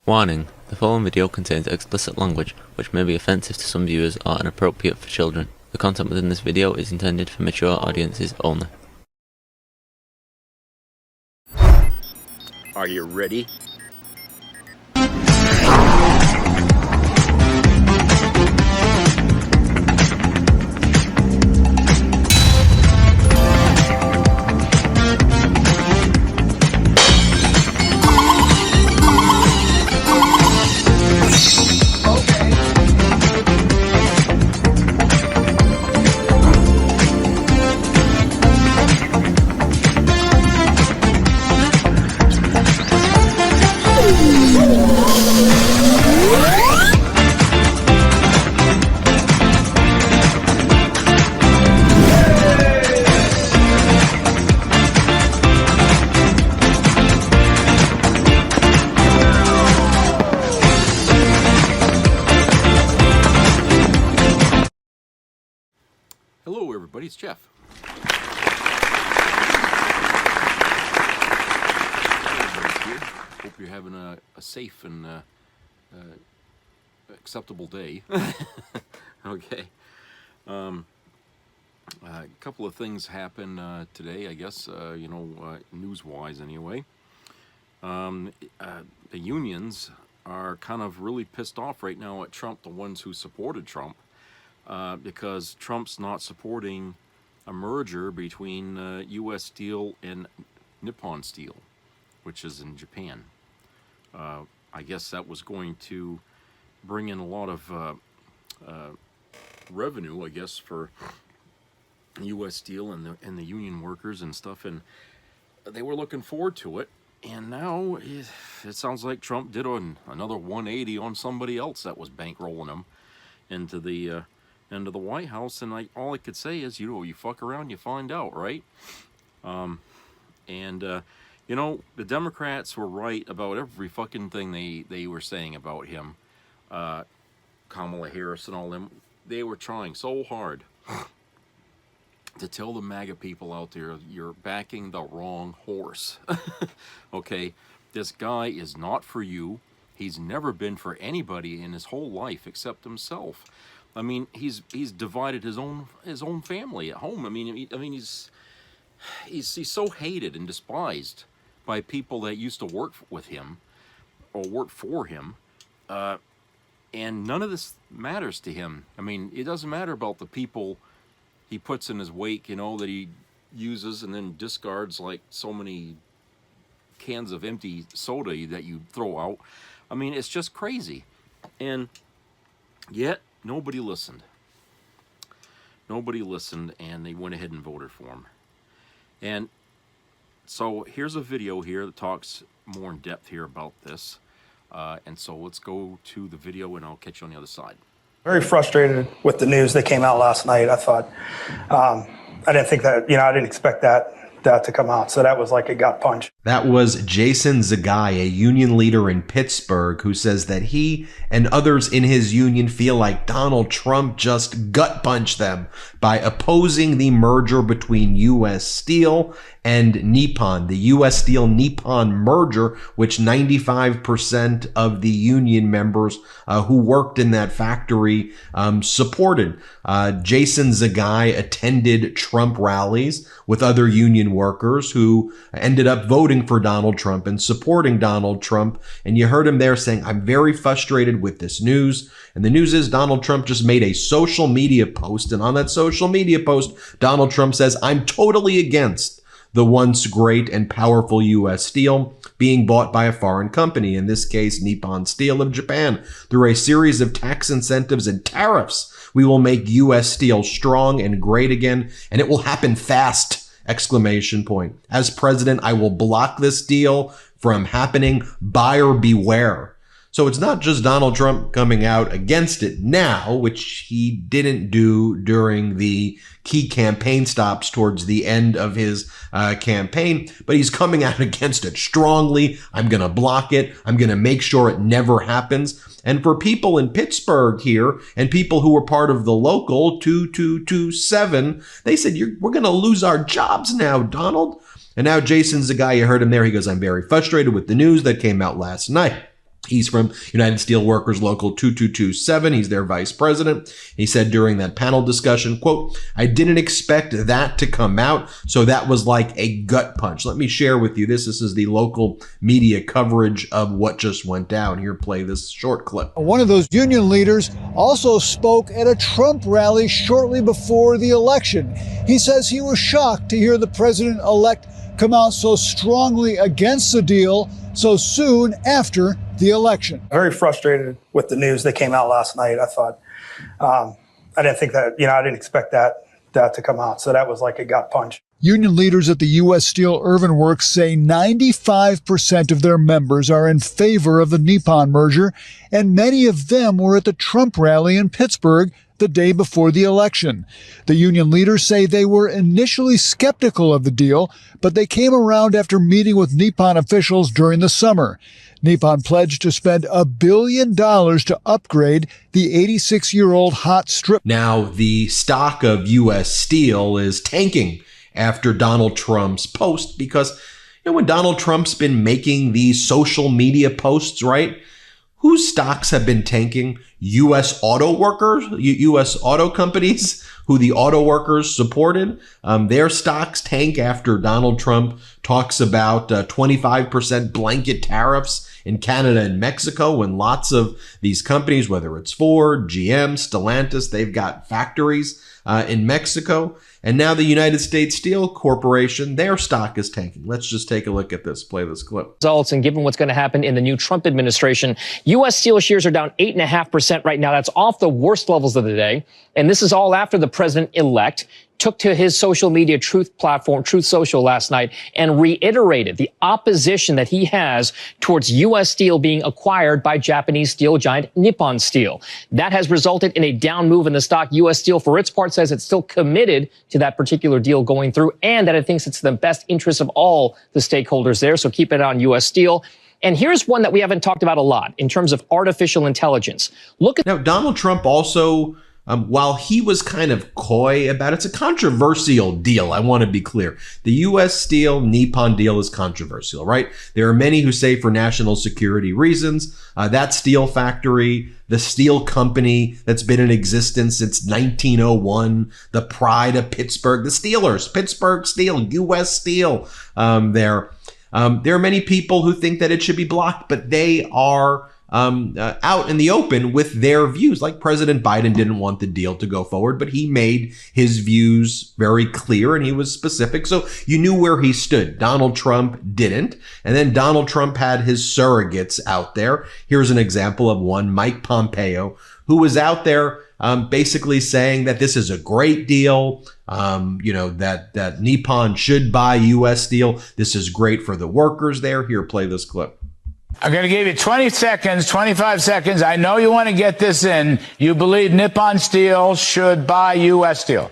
Warning: the following video contains explicit language which may be offensive to some viewers or inappropriate for children. The content within this video is intended for mature audiences only. Are you ready? Hello everybody, it's Jeff. Hope you're having a safe and acceptable day. Okay. A couple of things happened today, I guess, news-wise anyway. The unions are kind of really pissed off right now at Trump, the ones who supported Trump. Because Trump's not supporting a merger between US Steel and Nippon Steel, which is in Japan. I guess that was going to bring in a lot of revenue, I guess, for US Steel and the union workers and stuff, and they were looking forward to it. And now it sounds like Trump did another 180 on somebody else that was bankrolling him into the White House, and all I could say is, you fuck around, you find out, right? The Democrats were right about every fucking thing they were saying about him. Kamala Harris and all them, they were trying so hard to tell the MAGA people out there, you're backing the wrong horse. Okay, this guy is not for you. He's never been for anybody in his whole life except himself. I mean, he's divided his own family at home. I mean, he's so hated and despised by people that used to work with him or work for him, and none of this matters to him. I mean, it doesn't matter about the people he puts in his wake, that he uses and then discards like so many cans of empty soda that you throw out. I mean, it's just crazy, and yet nobody listened. Nobody listened, and they went ahead and voted for him. And so here's a video here that talks more in depth here about this. And so let's go to the video, and I'll catch you on the other side. Very frustrated with the news that came out last night. I thought, I didn't think that, I didn't expect that to come out. So that was like a gut punch. That was Jason Zagai, a union leader in Pittsburgh, who says that he and others in his union feel like Donald Trump just gut punched them by opposing the merger between US Steel and Nippon, the US Steel Nippon merger, which 95% of the union members who worked in that factory supported. Jason Zagai attended Trump rallies with other union workers who ended up voting for Donald Trump and supporting Donald Trump. And you heard him there saying, I'm very frustrated with this news. And the news is Donald Trump just made a social media post. And on that social media post, Donald Trump says, I'm totally against the once great and powerful US Steel being bought by a foreign company, in this case, Nippon Steel of Japan. Through a series of tax incentives and tariffs, we will make US Steel strong and great again, and it will happen fast! Exclamation point. As president, I will block this deal from happening. Buyer beware. So it's not just Donald Trump coming out against it now, which he didn't do during the key campaign stops towards the end of his campaign, but he's coming out against it strongly. I'm going to block it. I'm going to make sure it never happens. And for people in Pittsburgh here and people who were part of the local 2227, they said, we're going to lose our jobs now, Donald. And now Jason's the guy, you heard him there. He goes, I'm very frustrated with the news that came out last night. He's from United Steelworkers Local 2227. He's their vice president. He said during that panel discussion, quote, "I didn't expect that to come out, so that was like a gut punch." Let me share with you this. This is the local media coverage of what just went down. Here, play this short clip. One of those union leaders also spoke at a Trump rally shortly before the election. He says he was shocked to hear the president-elect come out so strongly against the deal so soon after the election. Very frustrated with the news that came out last night. I thought, I didn't think that, I didn't expect that to come out. So that was like a gut punch. Union leaders at the US Steel Irvin Works say 95% of their members are in favor of the Nippon merger, and many of them were at the Trump rally in Pittsburgh the day before the election. The union leaders say they were initially skeptical of the deal, but they came around after meeting with Nippon officials during the summer. Nippon pledged to spend $1 billion to upgrade the 86-year-old hot strip. Now, the stock of US Steel is tanking after Donald Trump's post because, when Donald Trump's been making these social media posts, right? Whose stocks have been tanking? U.S. auto workers, U.S. auto companies who the auto workers supported. Their stocks tank after Donald Trump talks about 25% blanket tariffs in Canada and Mexico, when lots of these companies, whether it's Ford, GM, Stellantis, they've got factories in Mexico. And now the United States Steel Corporation, their stock is tanking. Let's just take a look at this. Play this clip. Results, and given what's going to happen in the new Trump administration, U.S. Steel shares are down 8.5% right now. That's off the worst levels of the day. And this is all after the president-elect took to his social media Truth platform, Truth Social, last night and reiterated the opposition that he has towards U.S. Steel being acquired by Japanese steel giant Nippon Steel. That has resulted in a down move in the stock. U.S. Steel, for its part, says it's still committed to that particular deal going through and that it thinks it's the best interest of all the stakeholders there. So keep it on U.S. Steel. And here's one that we haven't talked about a lot in terms of artificial intelligence. Look at now, Donald Trump also, while he was kind of coy about it, it's a controversial deal. I want to be clear. The U.S. Steel Nippon deal is controversial, right? There are many who say for national security reasons, that steel factory, the steel company that's been in existence since 1901, the pride of Pittsburgh, the Steelers, Pittsburgh Steel, U.S. Steel, there are many people who think that it should be blocked, but they are out in the open with their views. Like President Biden didn't want the deal to go forward, but he made his views very clear and he was specific. So you knew where he stood. Donald Trump didn't. And then Donald Trump had his surrogates out there. Here's an example of one, Mike Pompeo, who was out there basically saying that this is a great deal, that Nippon should buy U.S. Steel. This is great for the workers there. Here, play this clip. I'm going to give you 20 seconds, 25 seconds. I know you want to get this in. You believe Nippon Steel should buy U.S. Steel?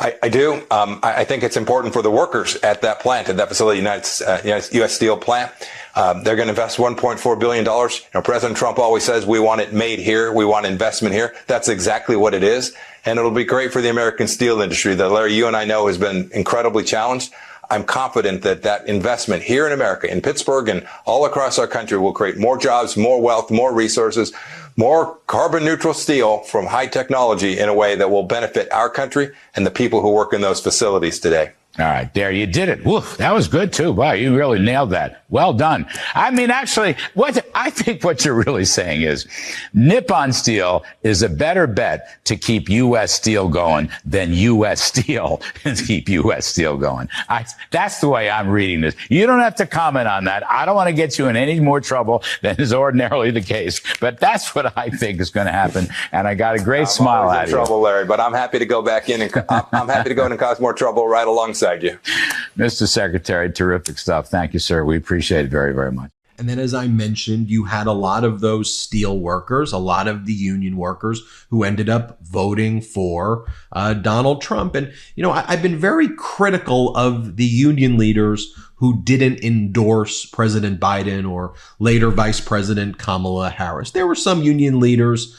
I do. I think it's important for the workers at that plant, at that facility, U.S. Steel plant. They're going to invest $1.4 billion. President Trump always says we want it made here. We want investment here. That's exactly what it is. And it'll be great for the American steel industry that, Larry, you and I know has been incredibly challenged. I'm confident that that investment here in America, in Pittsburgh and all across our country will create more jobs, more wealth, more resources, more carbon neutral steel from high technology in a way that will benefit our country and the people who work in those facilities today. All right, there, you did it. Woof, that was good, too. Wow, you really nailed that. Well done. I mean, actually, I think what you're really saying is Nippon Steel is a better bet to keep U.S. Steel going than U.S. Steel to keep U.S. Steel going. That's the way I'm reading this. You don't have to comment on that. I don't want to get you in any more trouble than is ordinarily the case, but that's what I think is going to happen, and I got a great smile out of you. Trouble, Larry, but I'm happy to go back in, and I'm happy to go in and cause more trouble right alongside you. Mr. Secretary, terrific stuff. Thank you, sir. We appreciate it very, very much. And then, as I mentioned, you had a lot of those steel workers, a lot of the union workers who ended up voting for Donald Trump. And, I've been very critical of the union leaders who didn't endorse President Biden or later Vice President Kamala Harris. There were some union leaders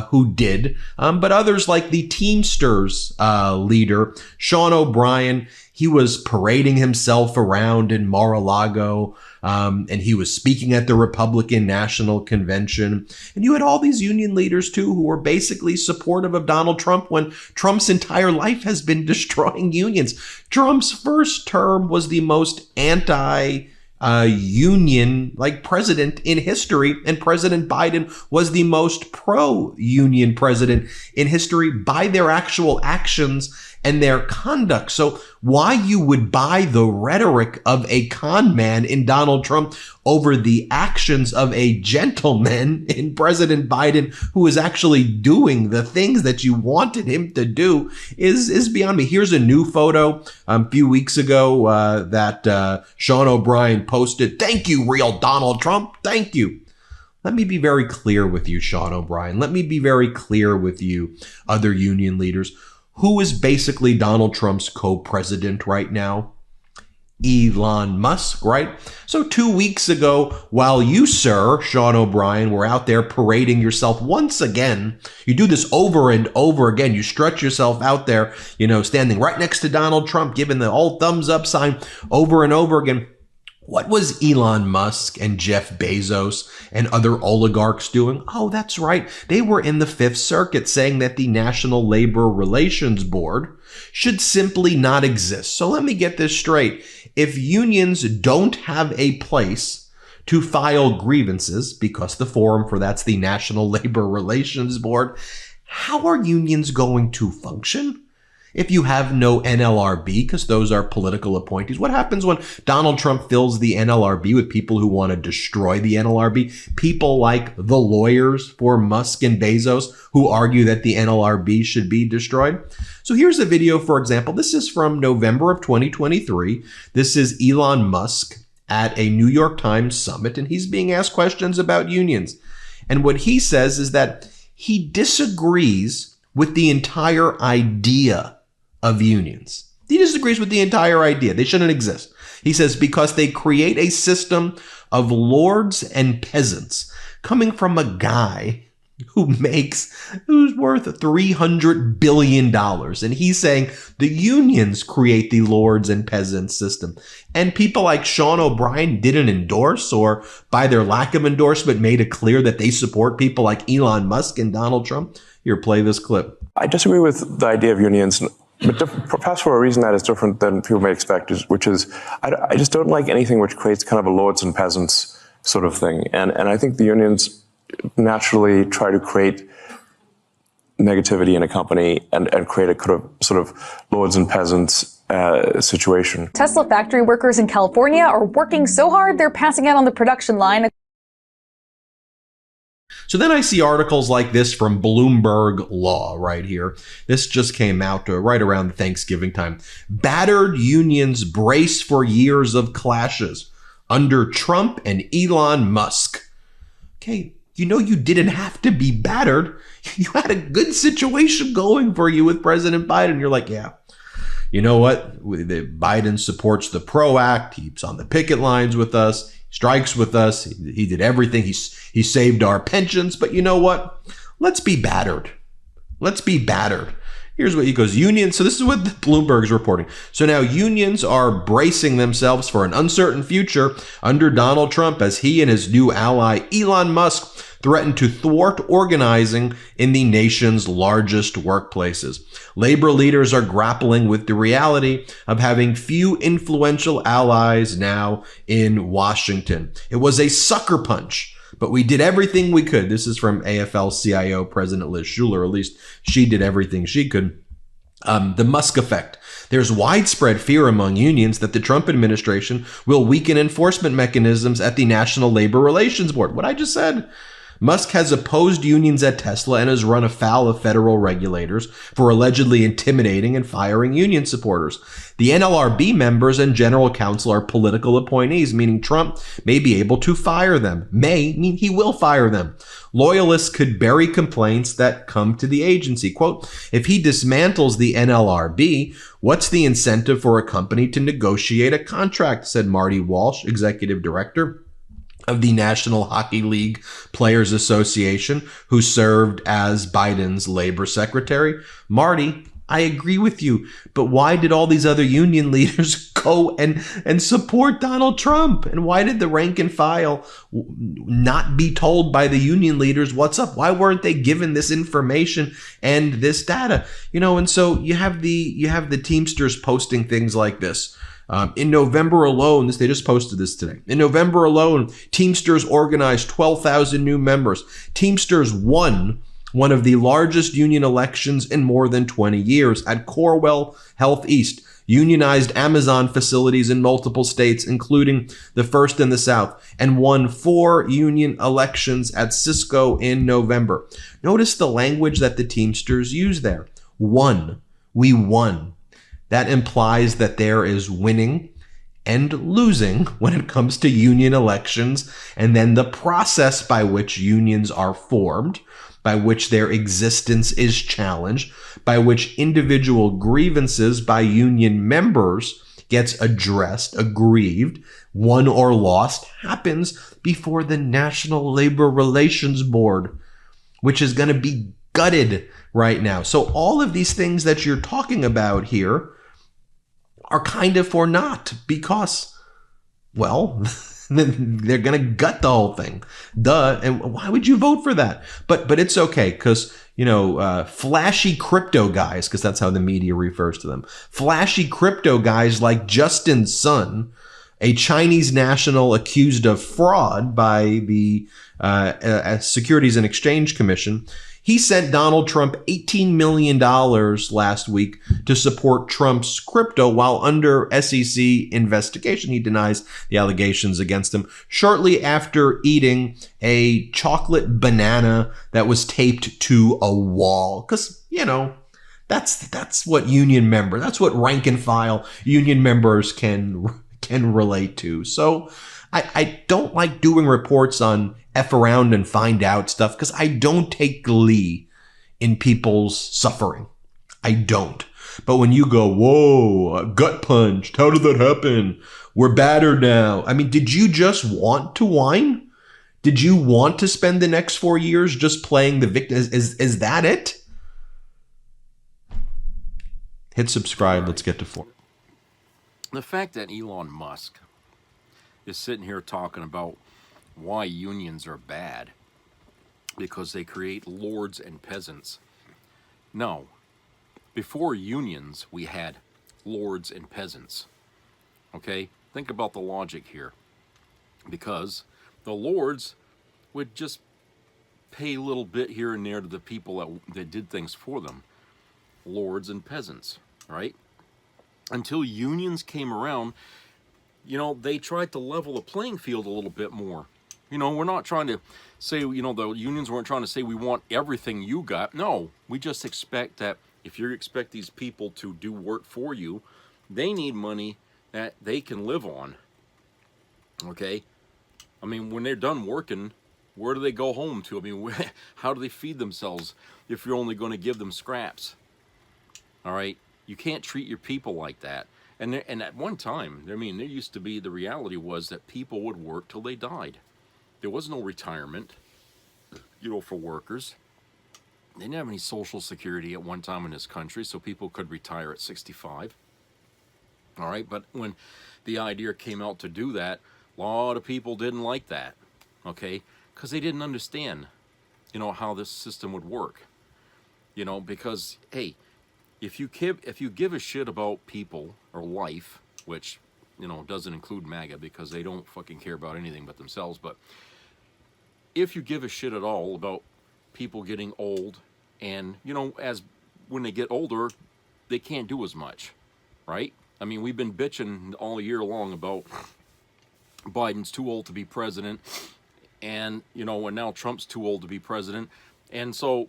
who did, but others like the Teamsters leader, Sean O'Brien, he was parading himself around in Mar-a-Lago, and he was speaking at the Republican National Convention. And you had all these union leaders, too, who were basically supportive of Donald Trump when Trump's entire life has been destroying unions. Trump's first term was the most union president in history, and President Biden was the most pro-union president in history by their actual actions and their conduct. So why you would buy the rhetoric of a con man in Donald Trump over the actions of a gentleman in President Biden who is actually doing the things that you wanted him to do is beyond me. Here's a new photo a few weeks ago that Sean O'Brien posted. Thank you, real Donald Trump. Thank you. Let me be very clear with you, Sean O'Brien. Let me be very clear with you, other union leaders. Who is basically Donald Trump's co-president right now? Elon Musk, right? So 2 weeks ago, while you, sir, Sean O'Brien, were out there parading yourself once again, you do this over and over again. You stretch yourself out there, standing right next to Donald Trump, giving the old thumbs up sign over and over again. What was Elon Musk and Jeff Bezos and other oligarchs doing? Oh, that's right. They were in the Fifth Circuit saying that the National Labor Relations Board should simply not exist. So let me get this straight. If unions don't have a place to file grievances, because the forum for that's the National Labor Relations Board, how are unions going to function? If you have no NLRB, because those are political appointees, what happens when Donald Trump fills the NLRB with people who want to destroy the NLRB? People like the lawyers for Musk and Bezos who argue that the NLRB should be destroyed. So here's a video, for example. This is from November of 2023. This is Elon Musk at a New York Times summit, and he's being asked questions about unions. And what he says is that he disagrees with the entire idea of unions. He disagrees with the entire idea. They shouldn't exist. He says because they create a system of lords and peasants coming from a guy who's worth $300 billion. And he's saying the unions create the lords and peasants system. And people like Sean O'Brien didn't endorse, or by their lack of endorsement made it clear that they support people like Elon Musk and Donald Trump. Here, play this clip. I disagree with the idea of unions, but perhaps for a reason that is different than people may expect, which is I just don't like anything which creates kind of a lords and peasants sort of thing. And I think the unions naturally try to create negativity in a company and create a sort of lords and peasants situation. Tesla factory workers in California are working so hard they're passing out on the production line. So then I see articles like this from Bloomberg Law right here. This just came out right around Thanksgiving time. Battered unions brace for years of clashes under Trump and Elon Musk. Okay, you didn't have to be battered. You had a good situation going for you with President Biden. You're like, yeah, you know what? Biden supports the PRO Act. He's on the picket lines with us. Strikes with us. He did everything. He saved our pensions. But you know what? Let's be battered. Let's be battered. Here's what he goes. Unions. So this is what Bloomberg's reporting. So now unions are bracing themselves for an uncertain future under Donald Trump as he and his new ally Elon Musk threaten to thwart organizing in the nation's largest workplaces. Labor leaders are grappling with the reality of having few influential allies now in Washington. It was a sucker punch, but we did everything we could. This is from AFL-CIO President Liz Schuler. At least she did everything she could. The Musk effect. There's widespread fear among unions that the Trump administration will weaken enforcement mechanisms at the National Labor Relations Board. What I just said. Musk has opposed unions at Tesla and has run afoul of federal regulators for allegedly intimidating and firing union supporters. The NLRB members and general counsel are political appointees, meaning Trump may be able to fire them. May mean he will fire them. Loyalists could bury complaints that come to the agency. Quote, if he dismantles the NLRB, what's the incentive for a company to negotiate a contract, said Marty Walsh, executive director of the National Hockey League Players Association, who served as Biden's labor secretary. Marty, I agree with you, but why did all these other union leaders go and support Donald Trump? And why did the rank and file not be told by the union leaders what's up? Why weren't they given this information and this data? And so you have the Teamsters posting things like this. In November alone, they just posted this today. In November alone, Teamsters organized 12,000 new members. Teamsters won one of the largest union elections in more than 20 years at Corewell Health East, unionized Amazon facilities in multiple states, including the first in the South, and won 4 union elections at Cisco in November. Notice the language that the Teamsters use there. Won. We won. That implies that there is winning and losing when it comes to union elections, and then the process by which unions are formed, by which their existence is challenged, by which individual grievances by union members gets addressed, aggrieved, won or lost, happens before the National Labor Relations Board, which is going to be gutted right now. So all of these things that you're talking about here are kind of for naught because, well, they're going to gut the whole thing. Duh. And why would you vote for that? But it's okay because, flashy crypto guys, because that's how the media refers to them. Flashy crypto guys like Justin Sun, a Chinese national accused of fraud by the Securities and Exchange Commission. He sent Donald Trump $18 million last week to support Trump's crypto while under SEC investigation. He denies the allegations against him shortly after eating a chocolate banana that was taped to a wall. Because, that's what that's what rank and file union members can relate to. So I don't like doing reports on F around and find out stuff because I don't take glee in people's suffering. I don't. But when you go, whoa, gut punched, how did that happen? We're battered now. I mean, did you just want to whine? Did you want to spend the next 4 years just playing the victim? Is that it? Hit subscribe. Let's get to 4. The fact that Elon Musk is sitting here talking about why unions are bad because they create lords and peasants. No. Before unions, we had lords and peasants. Okay? Think about the logic here. Because the lords would just pay a little bit here and there to the people that did things for them. Lords and peasants, right? Until unions came around, they tried to level the playing field a little bit more. We're not trying to say, the unions weren't trying to say we want everything you got. No, we just expect that if you expect these people to do work for you, they need money that they can live on. Okay? I mean, when they're done working, where do they go home to? I mean, how do they feed themselves if you're only going to give them scraps? All right? You can't treat your people like that. And at one time, there used to be, the reality was that people would work till they died. There was no retirement, for workers. They didn't have any Social Security at one time in this country, so people could retire at 65. All right, but when the idea came out to do that, a lot of people didn't like that, okay? Because they didn't understand, how this system would work. Because, hey, if you give a shit about people or life, which, doesn't include MAGA because they don't fucking care about anything but themselves, but if you give a shit at all about people getting old and, as when they get older, they can't do as much, right? I mean, we've been bitching all year long about Biden's too old to be president. And, you know, and now Trump's too old to be president. And so,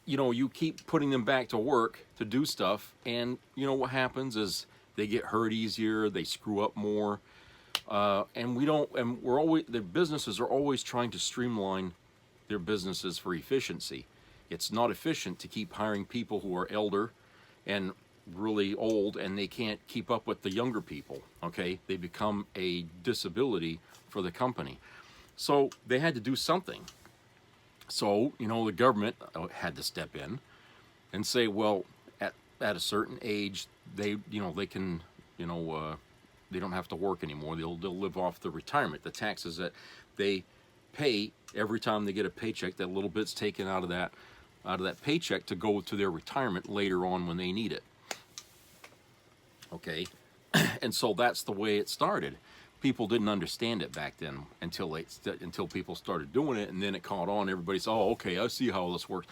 you know, you keep putting them back to work to do stuff. And, you know, what happens is they get hurt easier, they screw up more. And we're always, the businesses are always trying to streamline their businesses for efficiency. It's not efficient to keep hiring people who are elder and really old and they can't keep up with the younger people, okay? They become a disability for the company. So they had to do something. So, you know, the government had to step in and say, well, at a certain age, they can, they don't have to work anymore. They'll live off the retirement, the taxes that they pay every time they get a paycheck. That little bit's taken out of that paycheck to go to their retirement later on when they need it. Okay, and so that's the way it started. People didn't understand it back then until people started doing it, and then it caught on. Everybody said, "Oh, okay, I see how this works."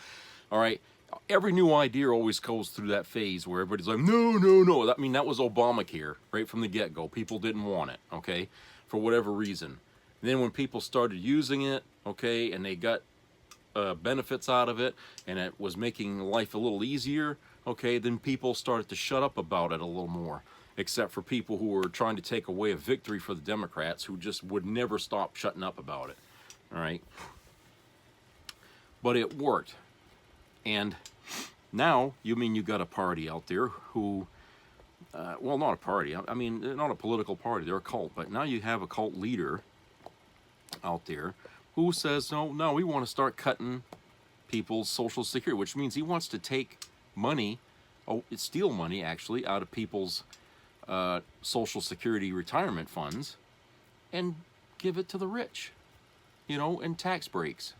All right. Every new idea always goes through that phase where everybody's like, no, no, no. I mean, that was Obamacare right from the get-go. People didn't want it, okay, for whatever reason. And then when people started using it, okay, and they got benefits out of it, and it was making life a little easier, okay, then people started to shut up about it a little more, except for people who were trying to take away a victory for the Democrats who just would never stop shutting up about it, all right? But it worked. And now, you got a party out there who, well, not a party. I mean, they're not a political party. They're a cult. But now you have a cult leader out there who says, no, we want to start cutting people's Social Security, which means he wants to take money, steal money, actually, out of people's Social Security retirement funds and give it to the rich, in tax breaks.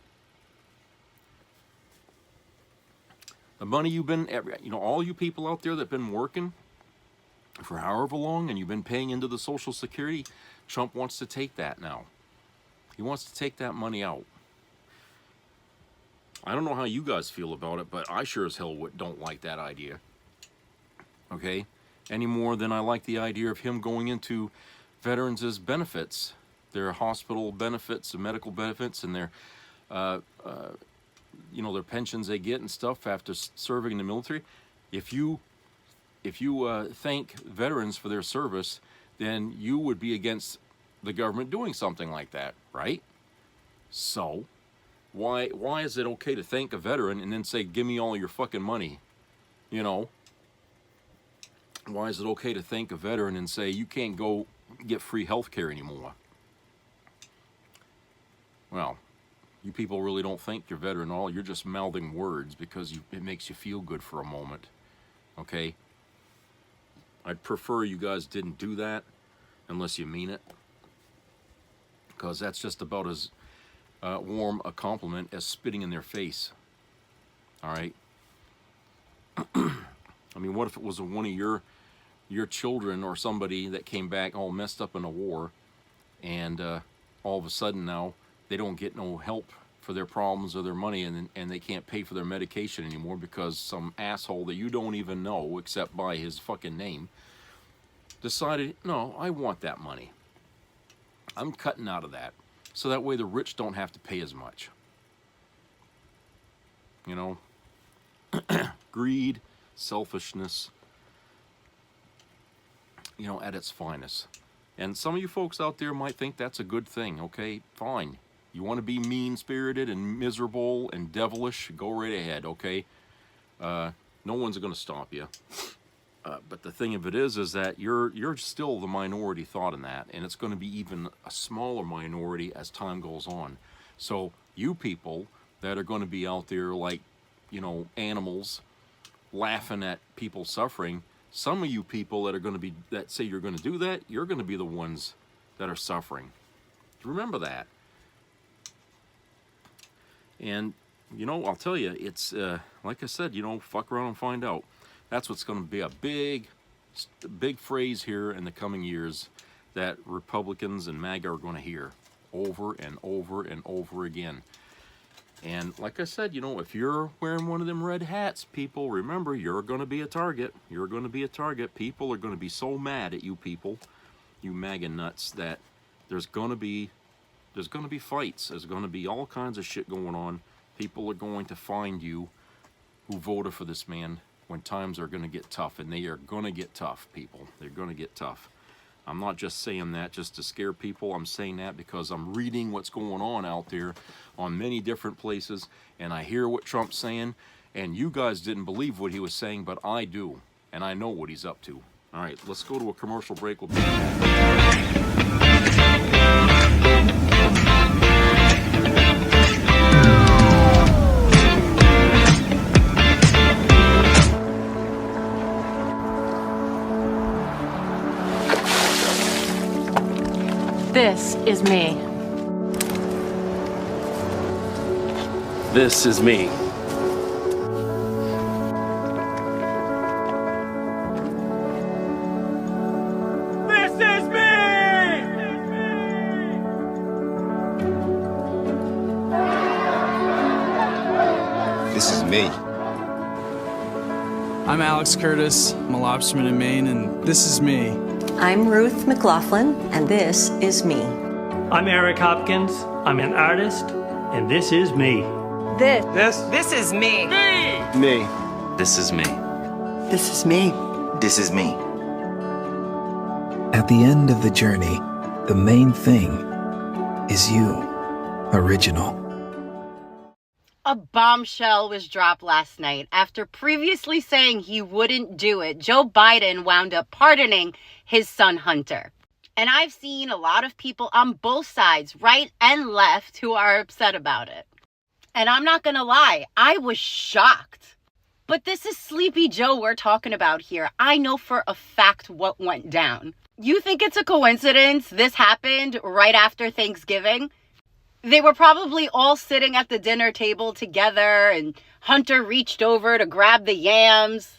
The money you've been, all you people out there that have been working for however long and you've been paying into the Social Security, Trump wants to take that now. He wants to take that money out. I don't know how you guys feel about it, but I sure as hell don't like that idea. Okay? Any more than I like the idea of him going into veterans' benefits, their hospital benefits, and medical benefits, and their their pensions they get and stuff after serving in the military. If you thank veterans for their service, then you would be against the government doing something like that, right? So, why is it okay to thank a veteran and then say, give me all your fucking money? Why is it okay to thank a veteran and say, you can't go get free health care anymore? Well, you people really don't thank your veteran at all. You're just mouthing words because it makes you feel good for a moment. Okay? I'd prefer you guys didn't do that unless you mean it, because that's just about as warm a compliment as spitting in their face. All right? I mean, what if it was one of your children or somebody that came back all messed up in a war, and all of a sudden now they don't get no help for their problems or their money, and they can't pay for their medication anymore because some asshole that you don't even know except by his fucking name decided, no, I want that money. I'm cutting out of that. So that way the rich don't have to pay as much. Greed, selfishness, at its finest. And some of you folks out there might think that's a good thing. Okay, fine. You want to be mean-spirited and miserable and devilish, go right ahead, okay? No one's going to stop you. But the thing of it is that you're still the minority thought in that, and it's going to be even a smaller minority as time goes on. So you people that are going to be out there like, animals, laughing at people suffering, some of you people that say you're going to do that, you're going to be the ones that are suffering. Remember that. And, I'll tell you, it's, like I said, fuck around and find out. That's what's going to be a big phrase here in the coming years that Republicans and MAGA are going to hear over and over and over again. And like I said, if you're wearing one of them red hats, people, remember, you're going to be a target. You're going to be a target. People are going to be so mad at you people, you MAGA nuts, that there's going to be There's going to be fights. There's going to be all kinds of shit going on. People are going to find you who voted for this man when times are going to get tough, and they are going to get tough, people. They're going to get tough. I'm not just saying that just to scare people. I'm saying that because I'm reading what's going on out there on many different places, and I hear what Trump's saying, and you guys didn't believe what he was saying, but I do, and I know what he's up to. All right, let's go to a commercial break. We'll be back. This is me. This is me. This is me! This is me. I'm Alex Curtis. I'm a lobsterman in Maine, and this is me. I'm Ruth McLaughlin, and this is me. I'm Eric Hopkins. I'm an artist, and this is me. This is me. Me. This is me. This is me. This is me. At the end of the journey, the main thing is you. Original. A bombshell was dropped last night. After previously saying he wouldn't do it, Joe Biden wound up pardoning his son Hunter. And I've seen a lot of people on both sides, right and left, who are upset about it. And I'm not gonna lie, I was shocked. But this is Sleepy Joe we're talking about here. I know for a fact what went down. You think it's a coincidence this happened right after Thanksgiving? They were probably all sitting at the dinner table together, and Hunter reached over to grab the yams.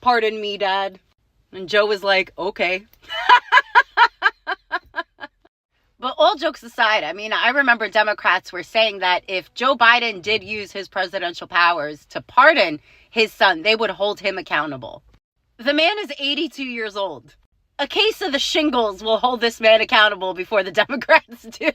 Pardon me, Dad. And Joe was like, okay. But all jokes aside, I mean, I remember Democrats were saying that if Joe Biden did use his presidential powers to pardon his son, they would hold him accountable. The man is 82 years old. A case of the shingles will hold this man accountable before the Democrats do.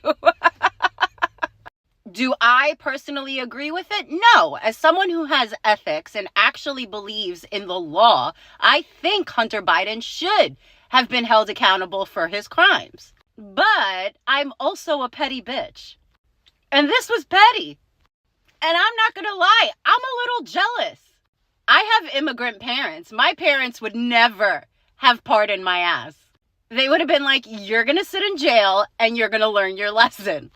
Do I personally agree with it? No. As someone who has ethics and actually believes in the law, I think Hunter Biden should have been held accountable for his crimes. But I'm also a petty bitch. And this was petty. And I'm not going to lie, I'm a little jealous. I have immigrant parents. My parents would never have pardoned my ass. They would have been like, you're going to sit in jail and you're going to learn your lesson.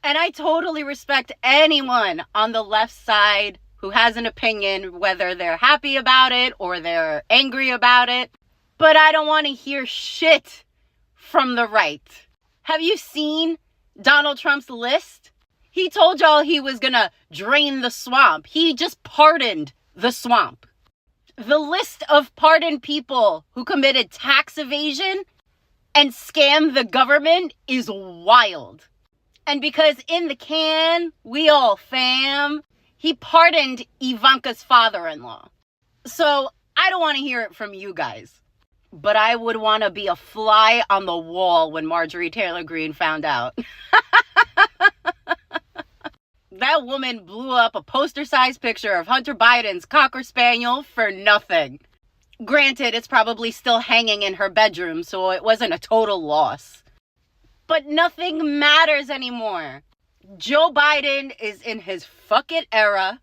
And I totally respect anyone on the left side who has an opinion, whether they're happy about it or they're angry about it. But I don't want to hear shit from the right. Have you seen Donald Trump's list? He told y'all he was going to drain the swamp. He just pardoned the swamp. The list of pardoned people who committed tax evasion and scammed the government is wild. And because in the can, we all fam, he pardoned Ivanka's father-in-law. So I don't want to hear it from you guys. But I would want to be a fly on the wall when Marjorie Taylor Greene found out. That woman blew up a poster-sized picture of Hunter Biden's Cocker Spaniel for nothing. Granted, it's probably still hanging in her bedroom, so it wasn't a total loss. But nothing matters anymore. Joe Biden is in his fuck it era.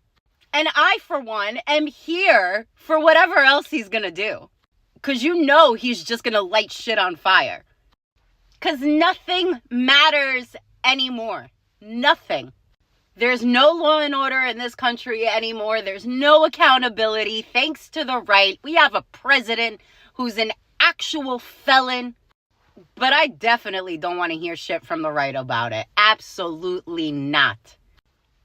And I, for one, am here for whatever else he's gonna do. Because you know he's just gonna light shit on fire. Because nothing matters anymore. Nothing. There's no law and order in this country anymore. There's no accountability. Thanks to the right, we have a president who's an actual felon. But I definitely don't want to hear shit from the right about it. Absolutely not.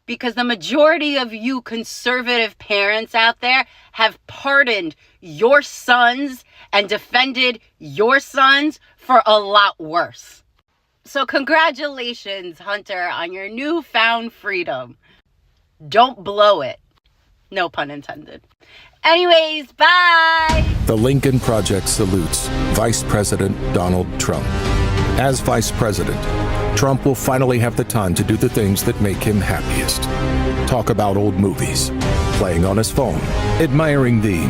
Because the majority of you conservative parents out there have pardoned your sons and defended your sons for a lot worse. So congratulations, Hunter, on your newfound freedom. Don't blow it. No pun intended. Anyways, bye! The Lincoln Project salutes Vice President Donald Trump. As Vice President, Trump will finally have the time to do the things that make him happiest. Talk about old movies, playing on his phone, admiring the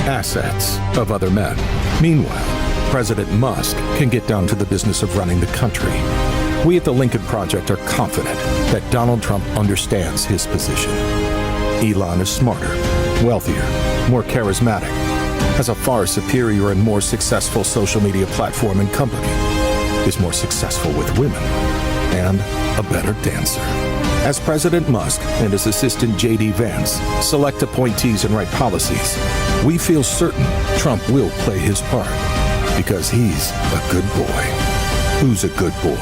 assets of other men. Meanwhile, President Musk can get down to the business of running the country. We at the Lincoln Project are confident that Donald Trump understands his position. Elon is smarter, wealthier, more charismatic, has a far superior and more successful social media platform and company, is more successful with women, and a better dancer. As President Musk and his assistant J.D. Vance select appointees and write policies, we feel certain Trump will play his part because he's a good boy. Who's a good boy?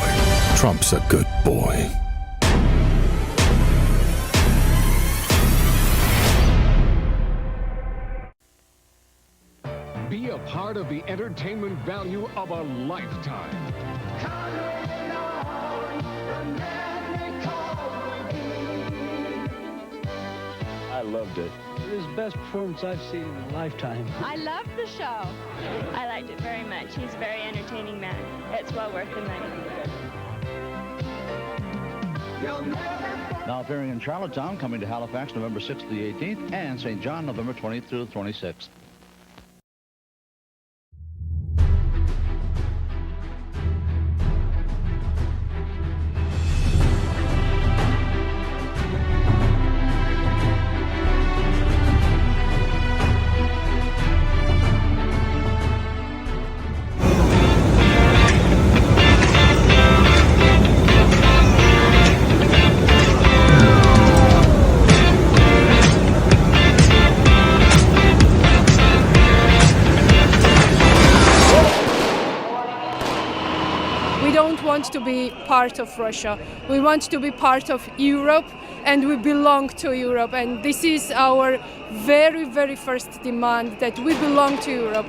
Trump's a good boy. Be a part of the entertainment value of a lifetime. I loved it. It was the best performance I've seen in a lifetime. I loved the show. I liked it very much. He's a very entertaining man. It's well worth the money. Now appearing in Charlottetown, coming to Halifax November 6th to the 18th, and St. John November 20th through the 26th. To be part of Russia. We want to be part of Europe, and we belong to Europe, and this is our very, very first demand, that we belong to Europe.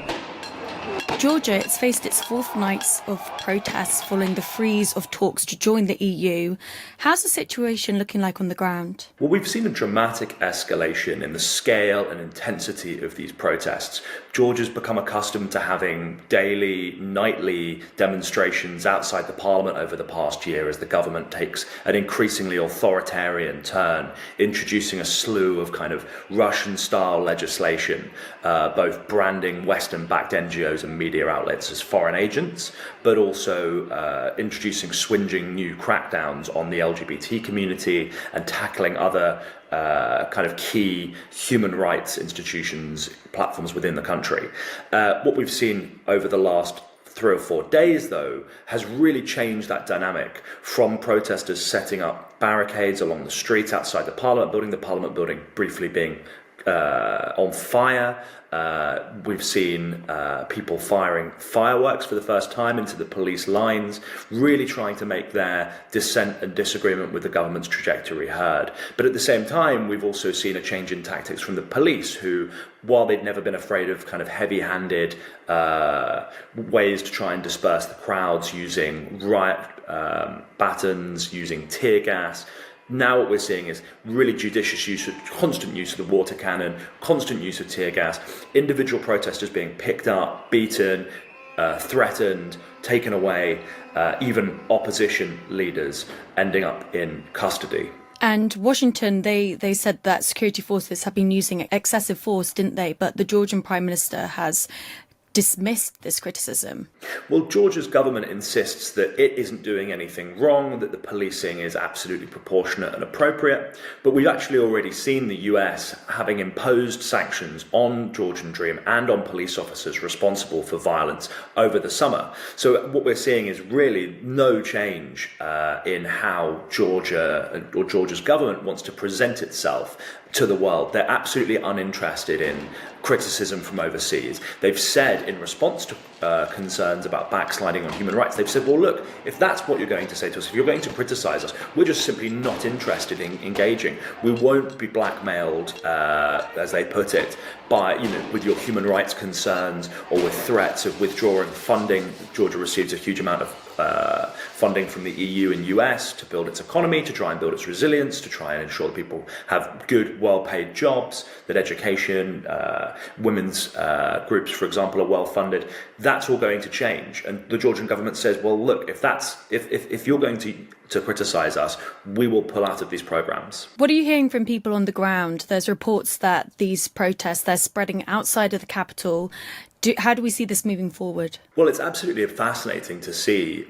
Georgia has faced its fourth nights of protests following the freeze of talks to join the EU. How's the situation looking like on the ground? Well, we've seen a dramatic escalation in the scale and intensity of these protests. Georgia's become accustomed to having daily, nightly demonstrations outside the parliament over the past year as the government takes an increasingly authoritarian turn, introducing a slew of kind of Russian-style legislation, both branding Western-backed NGOs and media outlets as foreign agents, but also introducing swinging new crackdowns on the LGBT community and tackling other kind of key human rights institutions, platforms within the country. What we've seen over the last 3 or 4 days, though, has really changed that dynamic from protesters setting up barricades along the street outside the Parliament building briefly being on fire. We've seen people firing fireworks for the first time into the police lines, really trying to make their dissent and disagreement with the government's trajectory heard. But at the same time, we've also seen a change in tactics from the police, who, while they'd never been afraid of kind of heavy-handed ways to try and disperse the crowds using riot batons, using tear gas, now what we're seeing is really judicious use, constant use of the water cannon, constant use of tear gas, individual protesters being picked up, beaten, threatened, taken away, even opposition leaders ending up in custody. And Washington, they said that security forces have been using excessive force, didn't they? But the Georgian Prime Minister has dismissed this criticism. Well, Georgia's government insists that it isn't doing anything wrong, that the policing is absolutely proportionate and appropriate. But we've actually already seen the US having imposed sanctions on Georgian Dream and on police officers responsible for violence over the summer. So what we're seeing is really no change in how Georgia or Georgia's government wants to present itself to the world. They're absolutely uninterested in criticism from overseas. They've said, in response to concerns about backsliding on human rights, they've said, well, look, if that's what you're going to say to us, if you're going to criticize us, we're just simply not interested in engaging. We won't be blackmailed, as they put it, by, with your human rights concerns or with threats of withdrawing funding. Georgia receives a huge amount of funding from the EU and US to build its economy, to try and build its resilience, to try and ensure that people have good, well-paid jobs, that education, women's groups, for example, are well-funded. That's all going to change. And the Georgian government says, well, look, if you're going to criticize us, we will pull out of these programs. What are you hearing from people on the ground? There's reports that these protests, they're spreading outside of the capital. How do we see this moving forward? Well, it's absolutely fascinating to see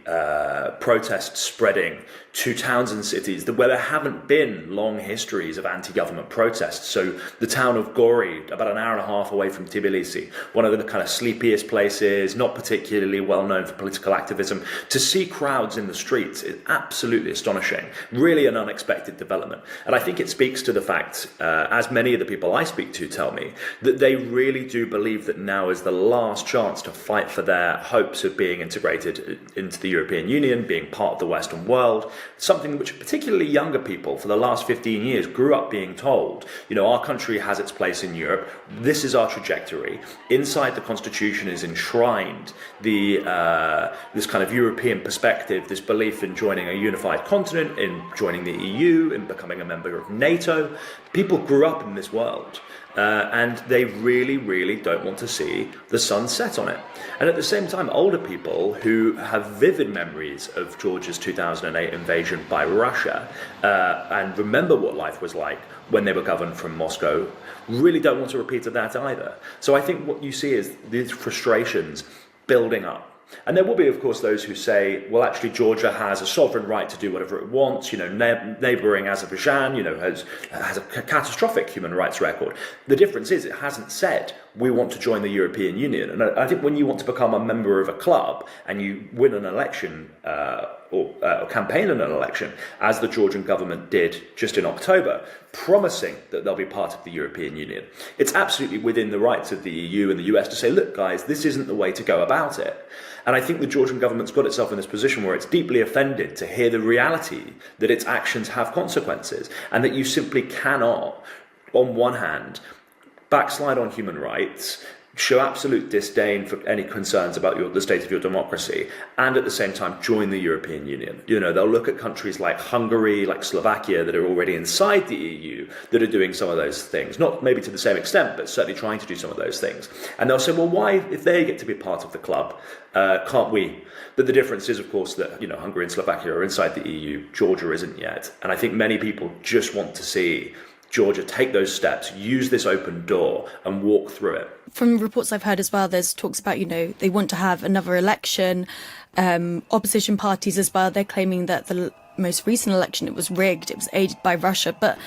protests spreading to towns and cities where there haven't been long histories of anti-government protests. So the town of Gori, about an hour and a half away from Tbilisi, one of the kind of sleepiest places, not particularly well known for political activism, to see crowds in the streets is absolutely astonishing, really an unexpected development. And I think it speaks to the fact, as many of the people I speak to tell me, that they really do believe that now is the last chance to fight for their hopes of being integrated into the European Union, being part of the Western world, something which particularly younger people for the last 15 years grew up being told. You know, our country has its place in Europe. This is our trajectory. Inside the Constitution is enshrined this kind of European perspective, this belief in joining a unified continent, in joining the EU, in becoming a member of NATO. People grew up in this world. And they really, really don't want to see the sun set on it. And at the same time, older people who have vivid memories of Georgia's 2008 invasion by Russia and remember what life was like when they were governed from Moscow really don't want to repeat that either. So I think what you see is these frustrations building up. And there will be, of course, those who say, well, actually, Georgia has a sovereign right to do whatever it wants. You know, neighbouring Azerbaijan, you know, has a catastrophic human rights record. The difference is it hasn't said we want to join the European Union. And I think when you want to become a member of a club and you win an election or campaign in an election, as the Georgian government did just in October, promising that they'll be part of the European Union, it's absolutely within the rights of the EU and the US to say, look, guys, this isn't the way to go about it. And I think the Georgian government's got itself in this position where it's deeply offended to hear the reality that its actions have consequences and that you simply cannot, on one hand, backslide on human rights, show absolute disdain for any concerns about the state of your democracy, and at the same time join the European Union. You know, they'll look at countries like Hungary, like Slovakia, that are already inside the EU, that are doing some of those things. Not maybe to the same extent, but certainly trying to do some of those things. And they'll say, well, why, if they get to be part of the club, can't we? But the difference is, of course, that, you know, Hungary and Slovakia are inside the EU, Georgia isn't yet. And I think many people just want to see Georgia take those steps, use this open door and walk through it. From reports I've heard as well, there's talks about, you know, they want to have another election. Opposition parties as well, they're claiming that the most recent election, it was rigged, it was aided by Russia. But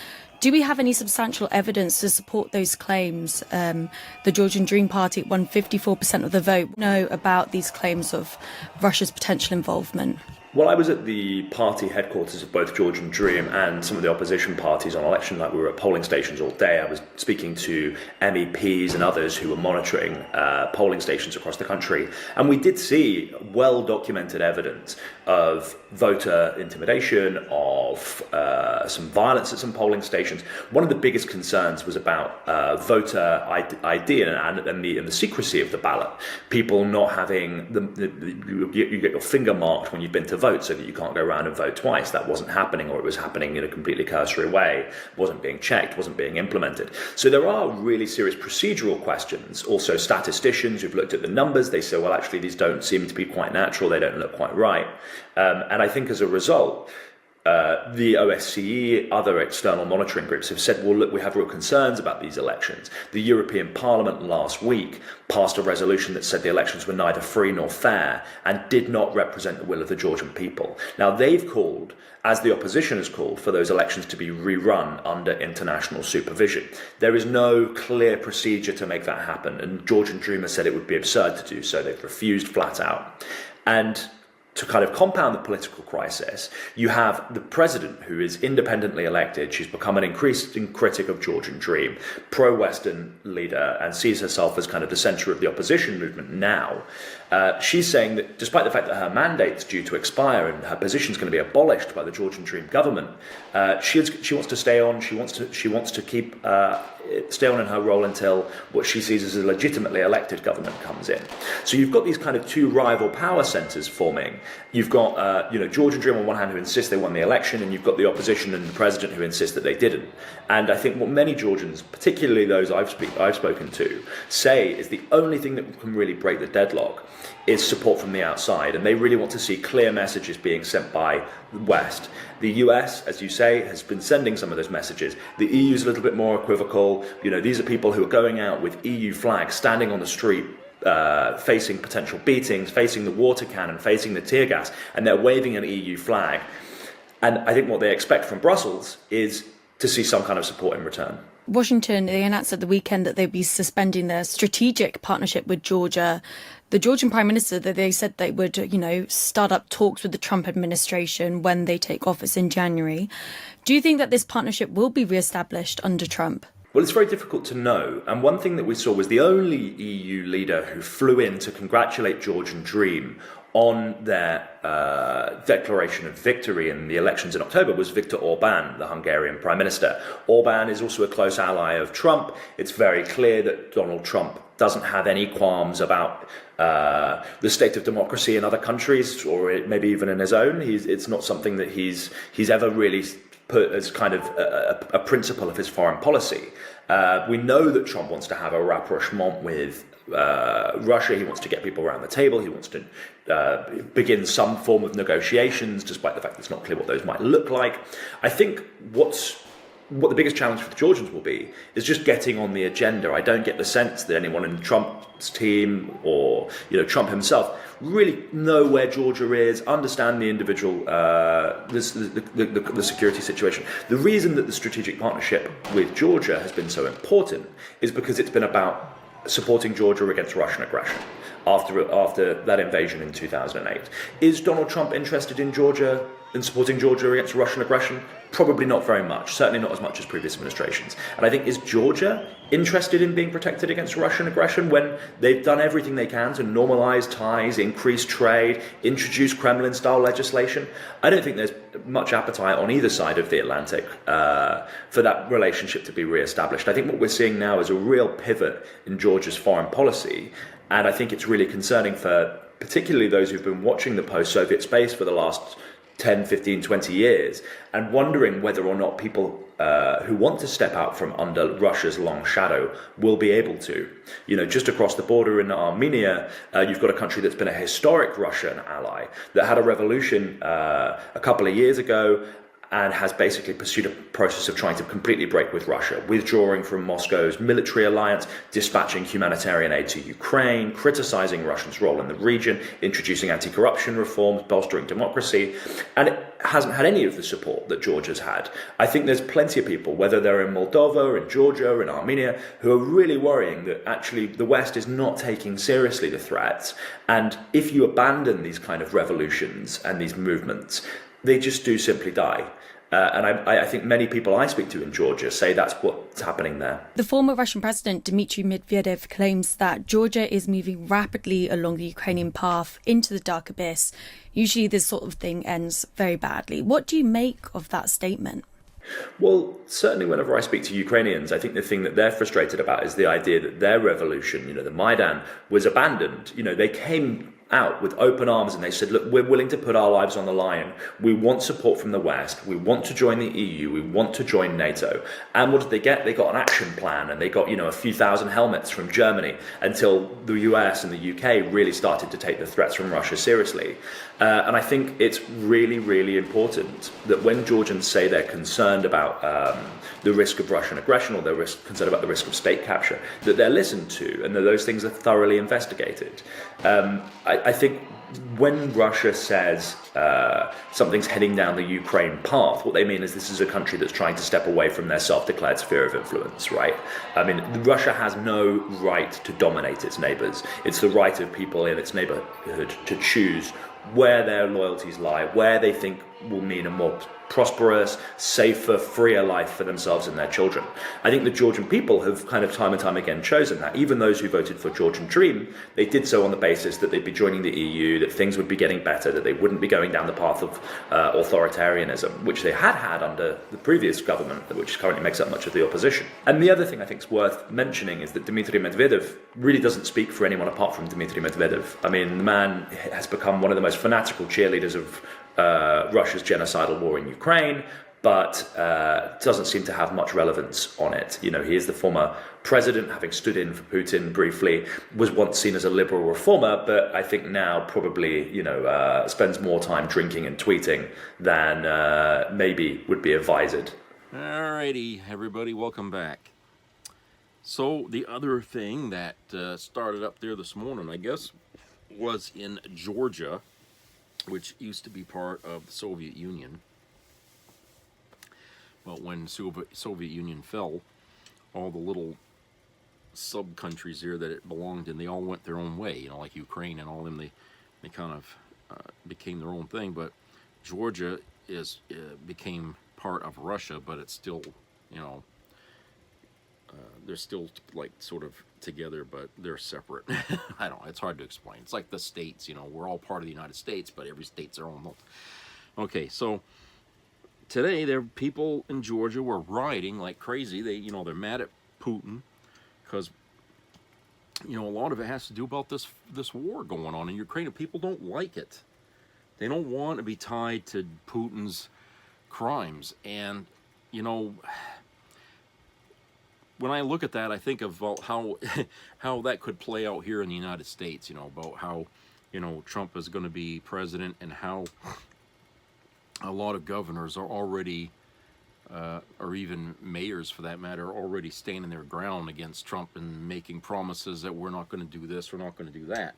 do we have any substantial evidence to support those claims? The Georgian Dream Party won 54% of the vote. Know about these claims of Russia's potential involvement? Well, I was at the party headquarters of both Georgian Dream and some of the opposition parties on election night. We were at polling stations all day. I was speaking to MEPs and others who were monitoring polling stations across the country. And we did see well-documented evidence of voter intimidation, of some violence at some polling stations. One of the biggest concerns was about voter ID and the secrecy of the ballot. People not having, you get your finger marked when you've been to vote so that you can't go around and vote twice. That wasn't happening, or it was happening in a completely cursory way, wasn't being checked, wasn't being implemented. So there are really serious procedural questions. Also, statisticians who've looked at the numbers, they say, well, actually, these don't seem to be quite natural, they don't look quite right. And I think as a result, the OSCE, other external monitoring groups have said, well, look, we have real concerns about these elections. The European Parliament last week passed a resolution that said the elections were neither free nor fair and did not represent the will of the Georgian people. Now, they've called, as the opposition has called, for those elections to be rerun under international supervision. There is no clear procedure to make that happen, and Georgian Dream has said it would be absurd to do so. They've refused flat out. And to kind of compound the political crisis, you have the president, who is independently elected. She's become an increasing critic of Georgian Dream, pro-Western leader, and sees herself as kind of the centre of the opposition movement now. She's saying that despite the fact that her mandate's due to expire and her position's going to be abolished by the Georgian Dream government, she wants to stay on. She wants to keep stay on in her role until what she sees as a legitimately elected government comes in. So you've got these kind of two rival power centres forming. You've got Georgian Dream on one hand who insist they won the election, and you've got the opposition and the president who insist that they didn't. And I think what many Georgians, particularly those I've spoken to, say is the only thing that can really break the deadlock is support from the outside, and they really want to see clear messages being sent by the West. The US, as you say, has been sending some of those messages. The EU's a little bit more equivocal. These are people who are going out with EU flags, standing on the street, facing potential beatings, facing the water cannon, facing the tear gas, and they're waving an EU flag. And I think what they expect from Brussels is to see some kind of support in return. Washington, they announced at the weekend that they'd be suspending their strategic partnership with Georgia. The Georgian Prime Minister, they said they would, start up talks with the Trump administration when they take office in January. Do you think that this partnership will be reestablished under Trump? Well, it's very difficult to know. And one thing that we saw was the only EU leader who flew in to congratulate Georgian Dream on their declaration of victory in the elections in October was Viktor Orban, the Hungarian Prime Minister. Orban is also a close ally of Trump. It's very clear that Donald Trump doesn't have any qualms about the state of democracy in other countries, or maybe even in his own. It's not something that he's ever really put as kind of a principle of his foreign policy. We know that Trump wants to have a rapprochement with Russia. He wants to get people around the table. He wants to begin some form of negotiations, despite the fact that it's not clear what those might look like. I think what the biggest challenge for the Georgians will be is just getting on the agenda. I don't get the sense that anyone in Trump's team or Trump himself really know where Georgia is, understand the individual, the security situation. The reason that the strategic partnership with Georgia has been so important is because it's been about supporting Georgia against Russian aggression after that invasion in 2008. Is Donald Trump interested in Georgia and supporting Georgia against Russian aggression? Probably not very much, certainly not as much as previous administrations. And I think, is Georgia interested in being protected against Russian aggression when they've done everything they can to normalize ties, increase trade, introduce Kremlin-style legislation? I don't think there's much appetite on either side of the Atlantic for that relationship to be reestablished. I think what we're seeing now is a real pivot in Georgia's foreign policy, and I think it's really concerning for particularly those who've been watching the post-Soviet space for the last 10, 15, 20 years and wondering whether or not people who want to step out from under Russia's long shadow will be able to. Just across the border in Armenia, you've got a country that's been a historic Russian ally that had a revolution a couple of years ago and has basically pursued a process of trying to completely break with Russia, withdrawing from Moscow's military alliance, dispatching humanitarian aid to Ukraine, criticizing Russia's role in the region, introducing anti-corruption reforms, bolstering democracy, and it hasn't had any of the support that Georgia's had. I think there's plenty of people, whether they're in Moldova, in Georgia, in Armenia, who are really worrying that actually the West is not taking seriously the threats, and if you abandon these kind of revolutions and these movements, they just do simply die. And I think many people I speak to in Georgia say that's what's happening there. The former Russian president, Dmitry Medvedev, claims that Georgia is moving rapidly along the Ukrainian path into the dark abyss. Usually this sort of thing ends very badly. What do you make of that statement? Well, certainly whenever I speak to Ukrainians, I think the thing that they're frustrated about is the idea that their revolution, the Maidan, was abandoned. They came out with open arms and they said, look, we're willing to put our lives on the line. We want support from the West. We want to join the EU. We want to join NATO. And what did they get? They got an action plan, and they got, a few thousand helmets from Germany until the US and the UK really started to take the threats from Russia seriously. And I think it's really, really important that when Georgians say they're concerned about the risk of Russian aggression, or they're concerned about the risk of state capture, that they're listened to and that those things are thoroughly investigated. I think when Russia says something's heading down the Ukraine path, what they mean is this is a country that's trying to step away from their self-declared sphere of influence, right? I mean, Russia has no right to dominate its neighbors. It's the right of people in its neighborhood to choose where their loyalties lie, where they think will mean a more prosperous, safer, freer life for themselves and their children. I think the Georgian people have kind of time and time again chosen that. Even those who voted for Georgian Dream, they did so on the basis that they'd be joining the EU, that things would be getting better, that they wouldn't be going down the path of authoritarianism, which they had under the previous government, which currently makes up much of the opposition. And the other thing I think is worth mentioning is that Dmitry Medvedev really doesn't speak for anyone apart from Dmitry Medvedev. I mean, the man has become one of the most fanatical cheerleaders of Russia's genocidal war in Ukraine, but doesn't seem to have much relevance on it. You know, he is the former president, having stood in for Putin briefly, was once seen as a liberal reformer, but I think now probably, you know, spends more time drinking and tweeting than maybe would be advised. Alrighty, everybody, welcome back. So the other thing that started up there this morning, I guess, was in Georgia, which used to be part of the Soviet Union. But when Soviet Union fell, all the little sub-countries here that it belonged in, they all went their own way, you know, like Ukraine and all of them, they kind of became their own thing. But Georgia became part of Russia, but it's still, you know, they're still like sort of together, but they're separate. I don't know, it's hard to explain. It's like the states, you know, we're all part of the United States, but every state's their own. Okay, so today there people in Georgia were rioting like crazy. They're mad at Putin because, you know, a lot of it has to do about this war going on in Ukraine. And people don't like it. They don't want to be tied to Putin's crimes. And, you know, when I look at that, I think about how that could play out here in the United States, you know, about how, you know, Trump is going to be president and how a lot of governors are already, or even mayors for that matter, are already standing their ground against Trump and making promises that we're not going to do this, we're not going to do that.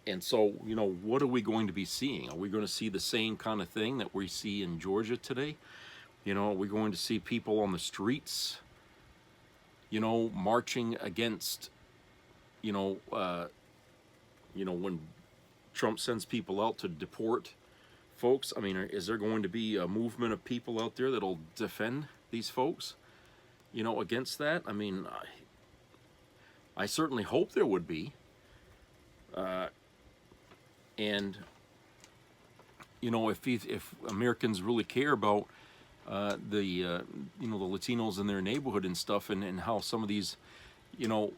And so, you know, what are we going to be seeing? Are we going to see the same kind of thing that we see in Georgia today? You know, are we going to see people on the streets, you know, marching against, you know, when Trump sends people out to deport folks? I mean, is there going to be a movement of people out there that'll defend these folks, you know, against that? I mean, I certainly hope there would be. And, you know, if Americans really care about you know, the Latinos in their neighborhood and stuff, and how some of these, you know,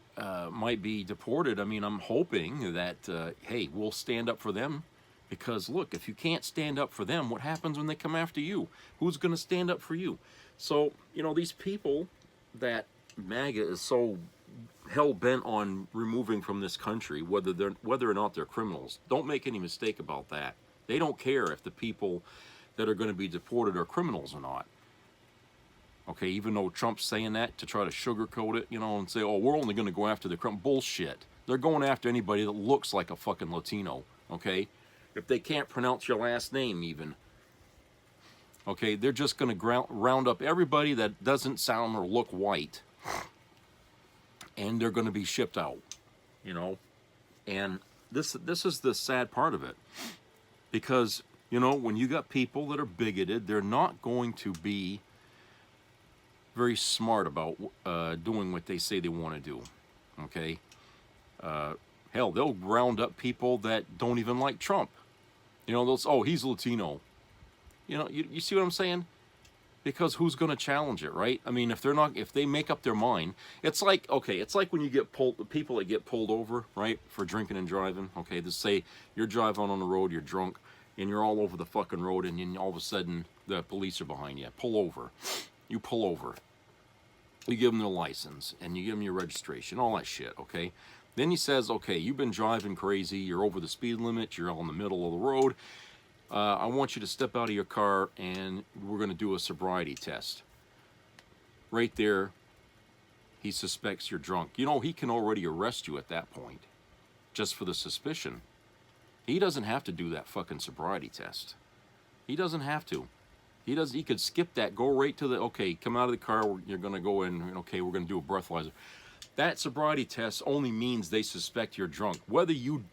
might be deported, I mean, I'm hoping that, hey, we'll stand up for them. Because, look, if you can't stand up for them, what happens when they come after you? Who's going to stand up for you? So, you know, these people that MAGA is so hell-bent on removing from this country, whether or not they're criminals, don't make any mistake about that. They don't care if the people that are going to be deported are criminals or not. Okay, even though Trump's saying that to try to sugarcoat it, you know, and say, oh, we're only going to go after the criminals. Bullshit. They're going after anybody that looks like a fucking Latino, okay? If they can't pronounce your last name even, okay, they're just going to round up everybody that doesn't sound or look white, and they're going to be shipped out, you know. And this is the sad part of it, because, you know, when you got people that are bigoted, they're not going to be very smart about doing what they say they want to do, okay? Hell, they'll round up people that don't even like Trump. You know, they'll say, oh, he's Latino. You know, you see what I'm saying? Because who's going to challenge it, right? I mean, if they make up their mind, it's like, okay, it's like when you get people that get pulled over, right, for drinking and driving. Okay, just say you're driving on the road, you're drunk, and you're all over the fucking road, and then all of a sudden the police are behind you. Pull over. You pull over. You give them their license, and you give them your registration, all that shit, okay? Then he says, okay, you've been driving crazy, you're over the speed limit, you're on the middle of the road. I want you to step out of your car, and we're going to do a sobriety test. Right there, he suspects you're drunk. You know, he can already arrest you at that point, just for the suspicion. He doesn't have to do that fucking sobriety test. He doesn't have to. He could skip that, go right to the, okay, come out of the car, you're going to go in, okay, we're going to do a breathalyzer. That sobriety test only means they suspect you're drunk. Whether you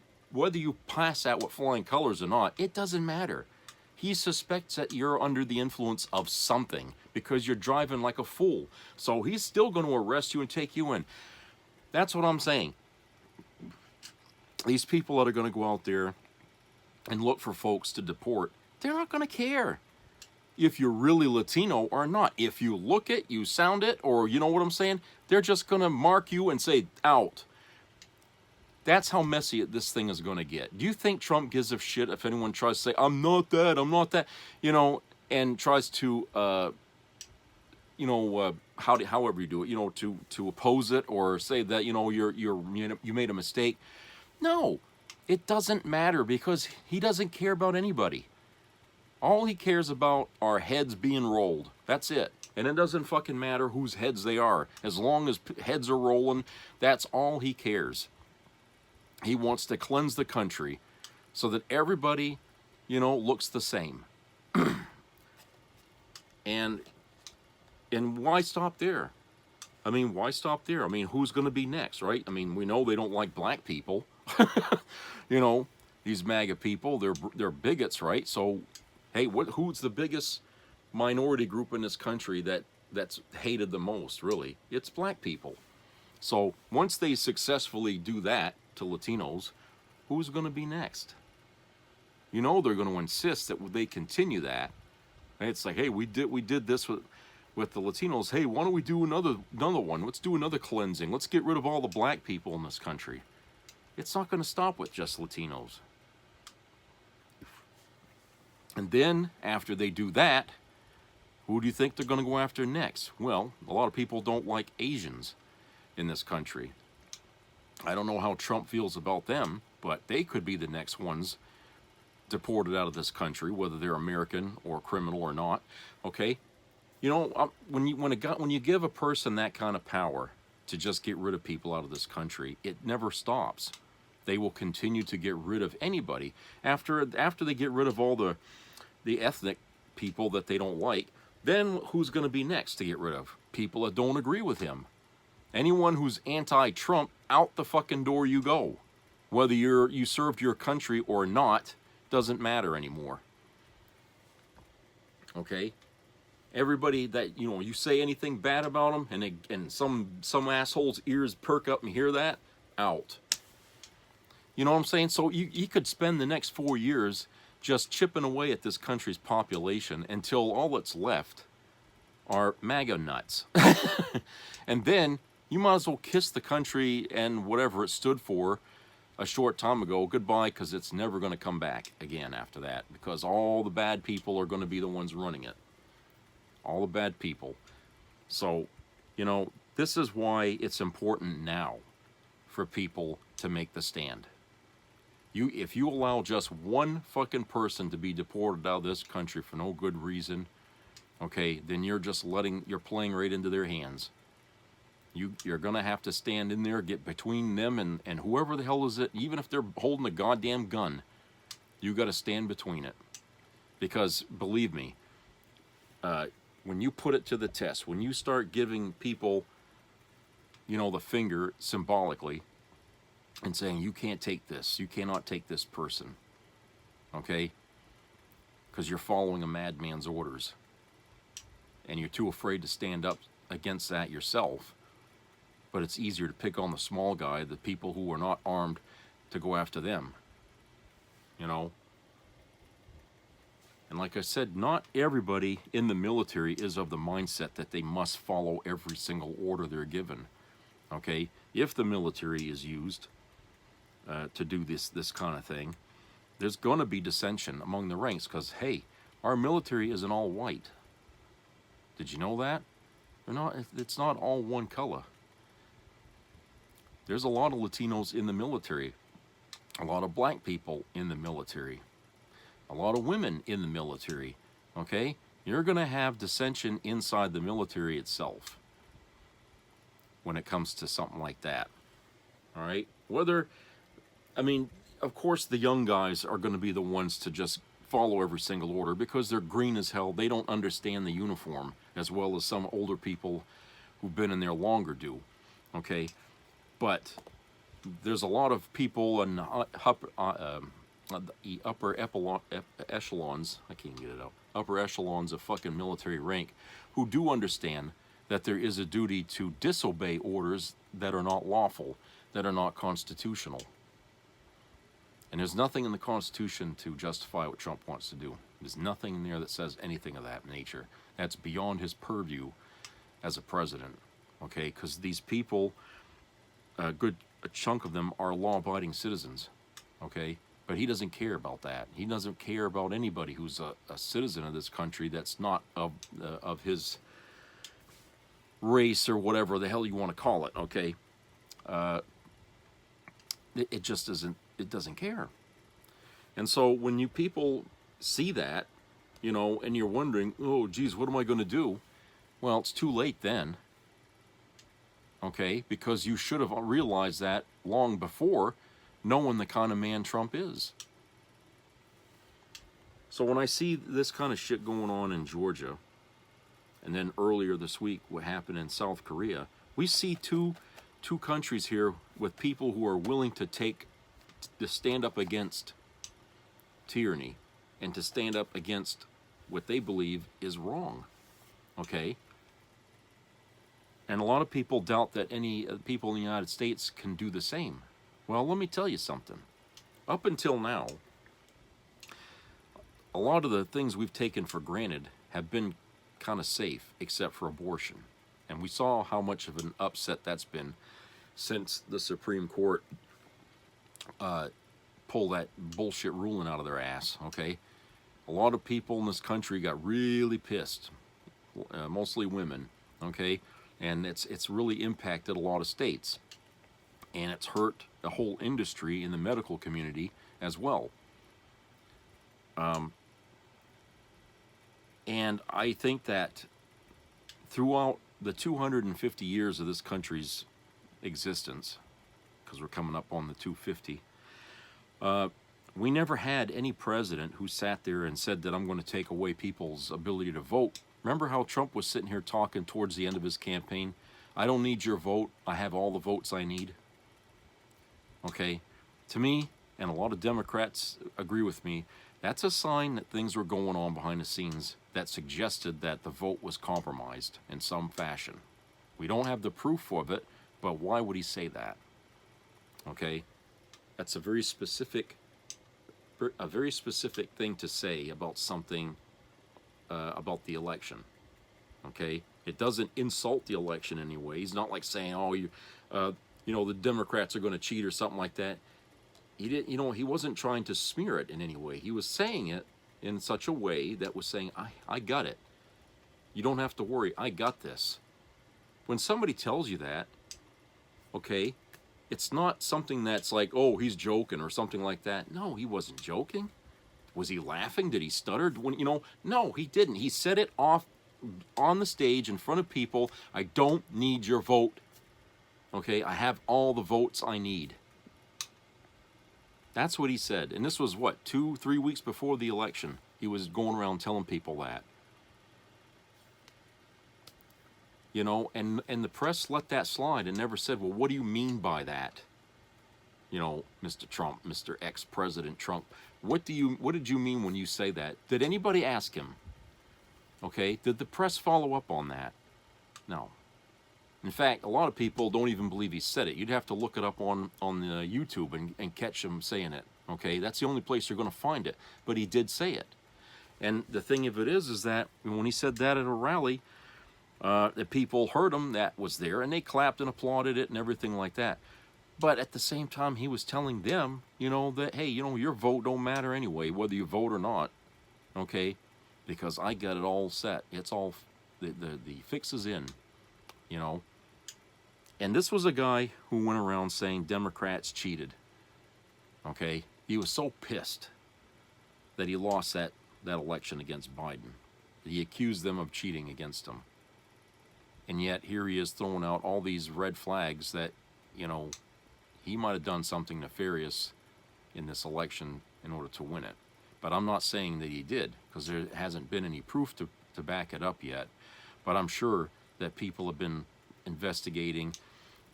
pass that with flying colors or not, it doesn't matter. He suspects that you're under the influence of something because you're driving like a fool. So he's still going to arrest you and take you in. That's what I'm saying. These people that are going to go out there and look for folks to deport, they're not going to care if you're really Latino or not. If you look it, you sound it, or you know what I'm saying, they're just going to mark you and say, out. That's how messy this thing is going to get. Do you think Trump gives a shit if anyone tries to say, I'm not that, you know, and tries to, however you do it, you know, to oppose it or say that, you know, you made a mistake? No, it doesn't matter because he doesn't care about anybody. All he cares about are heads being rolled. That's it. And it doesn't fucking matter whose heads they are. As long as heads are rolling, that's all he cares. He wants to cleanse the country so that everybody, you know, looks the same. And why stop there? I mean, why stop there? I mean, who's going to be next, right? I mean, we know they don't like black people. You know, these MAGA people, they're bigots, right? So, hey, who's the biggest minority group in this country that's hated the most, really? It's black people. So once they successfully do that to Latinos, who's going to be next? You know, they're going to insist that they continue that. And it's like, hey, we did this with the Latinos. Hey, why don't we do another one? Let's do another cleansing. Let's get rid of all the black people in this country. It's not going to stop with just Latinos. And then, after they do that, who do you think they're going to go after next? Well, a lot of people don't like Asians in this country. I don't know how Trump feels about them, but they could be the next ones deported out of this country, whether they're American or criminal or not. Okay? You know, when you give a person that kind of power to just get rid of people out of this country, it never stops. They will continue to get rid of anybody. After they get rid of all the ethnic people that they don't like, then who's going to be next to get rid of? People that don't agree with him. Anyone who's anti-Trump, out the fucking door you go. Whether you served your country or not, doesn't matter anymore. Okay? Everybody that, you know, you say anything bad about them, and some asshole's ears perk up and hear that, out. You know what I'm saying? So you could spend the next 4 years just chipping away at this country's population until all that's left are MAGA nuts. And then you might as well kiss the country and whatever it stood for a short time ago goodbye, because it's never going to come back again after that, because all the bad people are going to be the ones running it. All the bad people. So, you know, this is why it's important now for people to make the stand. If you allow just one fucking person to be deported out of this country for no good reason, okay, then you're playing right into their hands. You're gonna have to stand in there, get between them and whoever the hell is it, even if they're holding a goddamn gun, you got to stand between it. Because believe me, when you put it to the test, when you start giving people, you know, the finger symbolically, and saying, you can't take this, you cannot take this person, okay? Because you're following a madman's orders. And you're too afraid to stand up against that yourself. But it's easier to pick on the small guy, the people who are not armed, to go after them. You know? And like I said, not everybody in the military is of the mindset that they must follow every single order they're given. Okay? If the military is used to do this kind of thing, there's going to be dissension among the ranks, because, hey, our military isn't all white. Did you know that? It's not all one color. There's a lot of Latinos in the military, a lot of black people in the military, a lot of women in the military, okay? You're going to have dissension inside the military itself when it comes to something like that, all right? Of course the young guys are going to be the ones to just follow every single order because they're green as hell. They don't understand the uniform as well as some older people who've been in there longer do, okay? But there's a lot of people in the upper echelons, I can't get it out, upper echelons of fucking military rank, who do understand that there is a duty to disobey orders that are not lawful, that are not constitutional. And there's nothing in the Constitution to justify what Trump wants to do. There's nothing in there that says anything of that nature. That's beyond his purview as a president, okay? Because these people, a chunk of them are law-abiding citizens, okay? But he doesn't care about that. He doesn't care about anybody who's a citizen of this country that's not of his race or whatever the hell you want to call it, okay? It just isn't. It doesn't care. And so when you people see that, you know, and you're wondering, oh, geez, what am I going to do? Well, it's too late then. Okay? Because you should have realized that long before, knowing the kind of man Trump is. So when I see this kind of shit going on in Georgia, and then earlier this week what happened in South Korea, we see two countries here with people who are willing to stand up against tyranny and to stand up against what they believe is wrong, okay? And a lot of people doubt that any people in the United States can do the same. Well, let me tell you something. Up until now, a lot of the things we've taken for granted have been kind of safe, except for abortion. And we saw how much of an upset that's been since the Supreme Court pulled that bullshit ruling out of their ass, okay? A lot of people in this country got really pissed, mostly women, okay? And it's really impacted a lot of states. And it's hurt the whole industry in the medical community as well. And I think that throughout the 250 years of this country's existence, because we're coming up on the 250, we never had any president who sat there and said that I'm going to take away people's ability to vote. Remember how Trump was sitting here talking towards the end of his campaign? I don't need your vote. I have all the votes I need. Okay? To me, and a lot of Democrats agree with me, that's a sign that things were going on behind the scenes that suggested that the vote was compromised in some fashion. We don't have the proof of it, but why would he say that? Okay? That's a very specific thing to say about something, about the election. Okay? It doesn't insult the election in any way. He's not like saying, oh, the Democrats are going to cheat or something like that. He wasn't trying to smear it in any way. He was saying it in such a way that was saying, I got it. You don't have to worry. I got this. When somebody tells you that, okay, it's not something that's like, oh, he's joking or something like that. No, he wasn't joking. Was he laughing? Did he stutter? No, he didn't. He said it off on the stage in front of people. I don't need your vote. Okay, I have all the votes I need. That's what he said. And this was, 2-3 weeks before the election. He was going around telling people that. And the press let that slide and never said, well, what do you mean by that? Mr. Trump, Mr. ex-President Trump, what did you mean when you say that? Did anybody ask him? Okay, did the press follow up on that? No. In fact, a lot of people don't even believe he said it. You'd have to look it up on the YouTube and catch him saying it. Okay, that's the only place you're going to find it. But he did say it. And the thing of it is that when he said that at a rally, the people heard him that was there, and they clapped and applauded it and everything like that. But at the same time, he was telling them, that, hey, your vote don't matter anyway, whether you vote or not. Okay, because I got it all set. It's all, the fix is in, And this was a guy who went around saying Democrats cheated. Okay? He was so pissed that he lost that election against Biden. He accused them of cheating against him. And yet here he is throwing out all these red flags that, he might have done something nefarious in this election in order to win it. But I'm not saying that he did, because there hasn't been any proof to back it up yet. But I'm sure that people have been investigating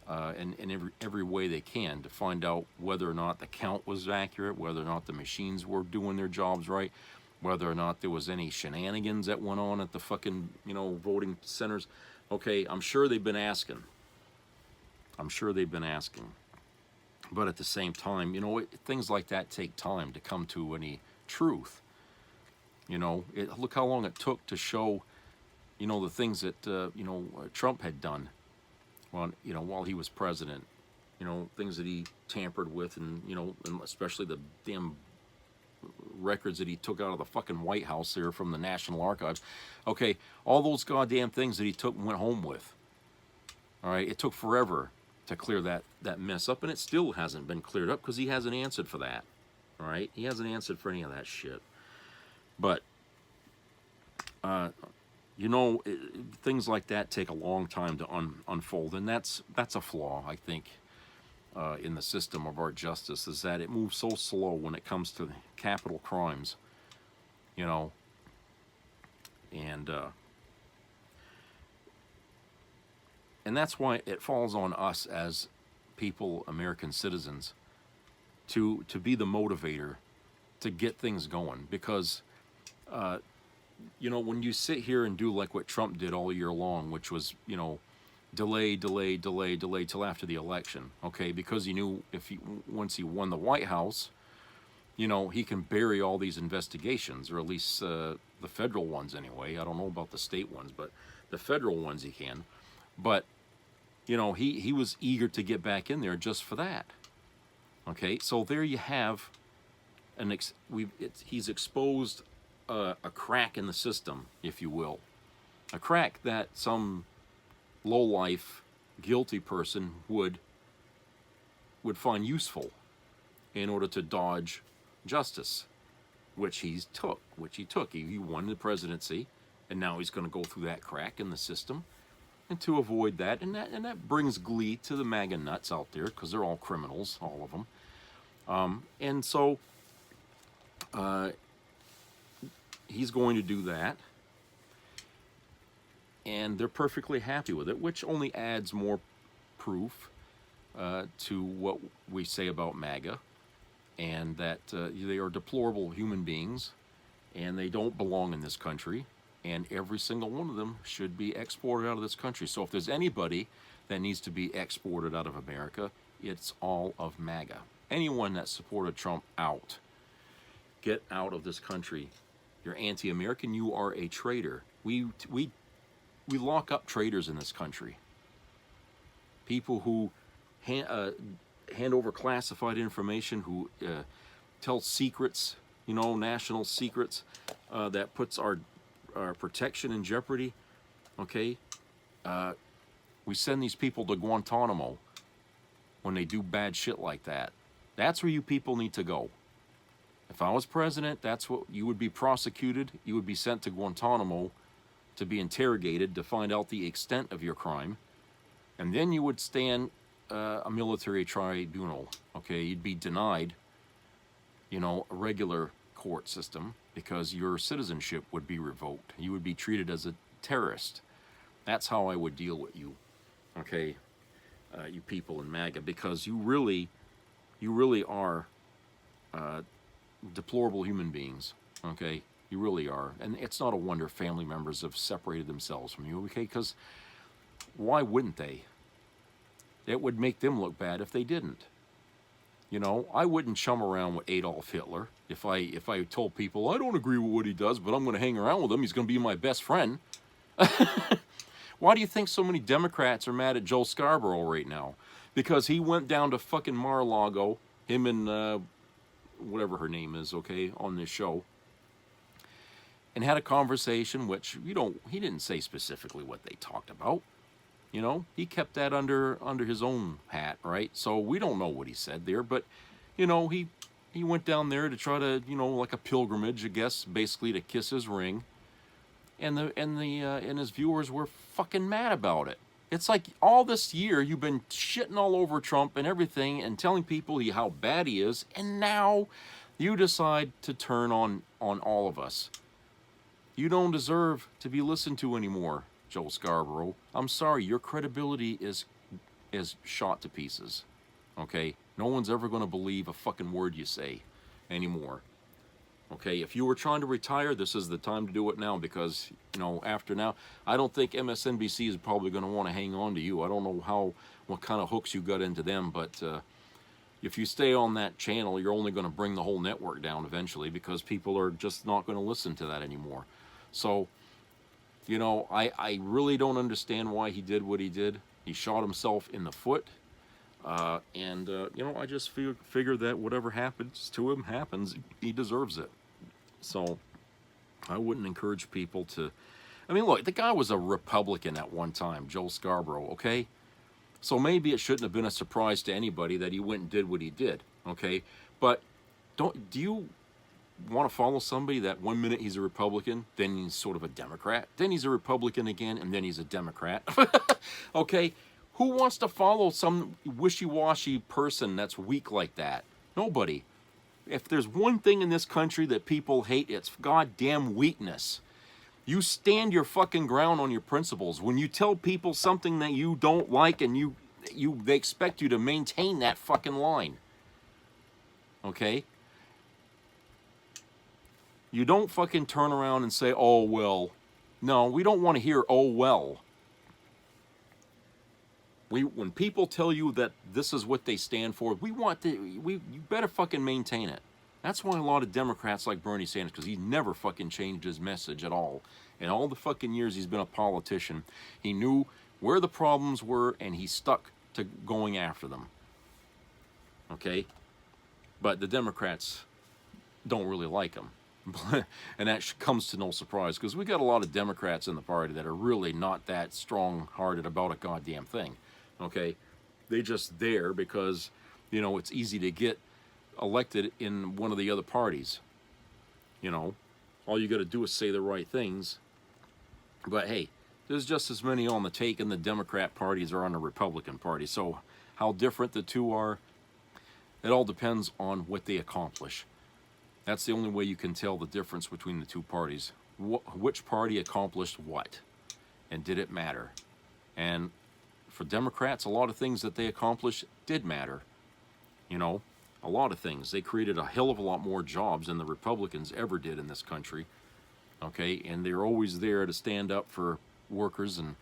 in every way they can to find out whether or not the count was accurate, whether or not the machines were doing their jobs right, whether or not there was any shenanigans that went on at the fucking, voting centers. Okay, I'm sure they've been asking. But at the same time, things like that take time to come to any truth. Look how long it took to show, the things that, Trump had done. While he was president, things that he tampered with, and and especially the damn records that he took out of the fucking White House there from the National Archives. Okay, all those goddamn things that he took and went home with. All right, it took forever to clear that mess up, and it still hasn't been cleared up because he hasn't answered for that. All right, he hasn't answered for any of that shit. But things like that take a long time to unfold, and that's a flaw, I think, in the system of our justice, is that it moves so slow when it comes to capital crimes, and that's why it falls on us as people, American citizens, to be the motivator to get things going, because when you sit here and do like what Trump did all year long, which was, delay till after the election, okay, because he knew once he won the White House, he can bury all these investigations, or at least the federal ones anyway. I don't know about the state ones, but the federal ones he can. But, he was eager to get back in there just for that. Okay, so there you have he's exposed a crack in the system, if you will. A crack that some low-life, guilty person would find useful in order to dodge justice, which he took. He won the presidency, and now he's going to go through that crack in the system, and to avoid that, and that brings glee to the MAGA nuts out there, because they're all criminals, all of them. And so he's going to do that, and they're perfectly happy with it, which only adds more proof to what we say about MAGA, and that they are deplorable human beings, and they don't belong in this country, and every single one of them should be exported out of this country. So if there's anybody that needs to be exported out of America, it's all of MAGA. Anyone that supported Trump, out. Get out of this country. You're anti-American. You are a traitor. We lock up traitors in this country. People who hand over classified information, who tell secrets, national secrets, that puts our protection in jeopardy. Okay, we send these people to Guantanamo when they do bad shit like that. That's where you people need to go. If I was president, that's what you would be prosecuted. You would be sent to Guantanamo to be interrogated to find out the extent of your crime, and then you would stand a military tribunal. Okay, you'd be denied, a regular court system, because your citizenship would be revoked. You would be treated as a terrorist. That's how I would deal with you. Okay, you people in MAGA, because you really are deplorable human beings. Okay, you really are, and it's not a wonder family members have separated themselves from you. Okay, because why wouldn't they? It would make them look bad if they didn't. I wouldn't chum around with Adolf Hitler if I told people I don't agree with what he does, but I'm going to hang around with him. He's going to be my best friend. Why do you think so many Democrats are mad at Joe Scarborough right now? Because he went down to fucking Mar-a-Lago, him and whatever her name is, okay, on this show, and had a conversation, which he didn't say specifically what they talked about. He kept that under his own hat, right? So we don't know what he said there, but he went down there to try to, like a pilgrimage, I guess, basically to kiss his ring, and his viewers were fucking mad about it. It's like all this year you've been shitting all over Trump and everything and telling people how bad he is, and now you decide to turn on all of us. You don't deserve to be listened to anymore, Joe Scarborough. I'm sorry, your credibility is is shot to pieces. Okay? No one's ever going to believe a fucking word you say anymore. Okay? If you were trying to retire, this is the time to do it now, because, you know, after now, I don't think MSNBC is probably going to want to hang on to you. I don't know what kind of hooks you got into them, but if you stay on that channel, you're only going to bring the whole network down eventually, because people are just not going to listen to that anymore. So, you know, I really don't understand why he did what he did. He shot himself in the foot. You know, I just figure that whatever happens to him happens. He deserves it. So I wouldn't encourage people to... I mean, look, the guy was a Republican at one time, Joe Scarborough, okay? So maybe it shouldn't have been a surprise to anybody that he went and did what he did, okay? But do you want to follow somebody that 1 minute he's a Republican, then he's sort of a Democrat, then he's a Republican again, and then he's a Democrat? Okay? Who wants to follow some wishy-washy person that's weak like that? Nobody. If there's one thing in this country that people hate, it's goddamn weakness. You stand your fucking ground on your principles. When you tell people something that you don't like, and they expect you to maintain that fucking line. Okay? You don't fucking turn around and say, oh, well. No, we don't want to hear, oh, well. When people tell you that this is what they stand for, you better fucking maintain it. That's why a lot of Democrats like Bernie Sanders, because he's never fucking changed his message at all. In all the fucking years he's been a politician, he knew where the problems were, and he stuck to going after them. Okay? But the Democrats don't really like him. And that comes to no surprise, because we got a lot of Democrats in the party that are really not that strong-hearted about a goddamn thing. Okay? They're just there because, you know, it's easy to get elected in one of the other parties. You know, all you got to do is say the right things. But hey, there's just as many on the take in the Democrat party as are on the Republican party. So how different the two are, it all depends on what they accomplish. That's the only way you can tell the difference between the two parties. Which party accomplished what? And did it matter? And for Democrats, a lot of things that they accomplished did matter. You know, a lot of things. They created a hell of a lot more jobs than the Republicans ever did in this country. Okay, and they're always there to stand up for workers and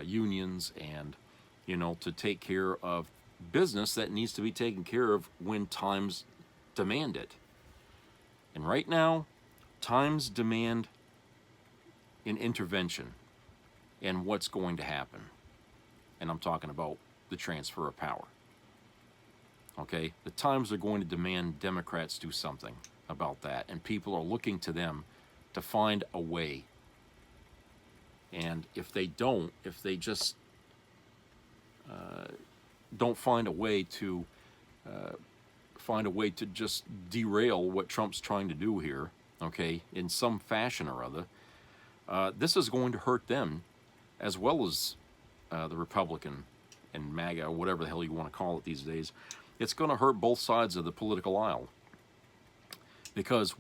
unions, and, you know, to take care of business that needs to be taken care of when times demand it. And right now, times demand an intervention in what's going to happen. And I'm talking about the transfer of power. Okay? The times are going to demand Democrats do something about that. And people are looking to them to find a way. And if they don't, if they just don't find a way to just derail what Trump's trying to do here, okay, in some fashion or other, this is going to hurt them as well as the Republican and MAGA, or whatever the hell you want to call it these days. It's going to hurt both sides of the political aisle. Because,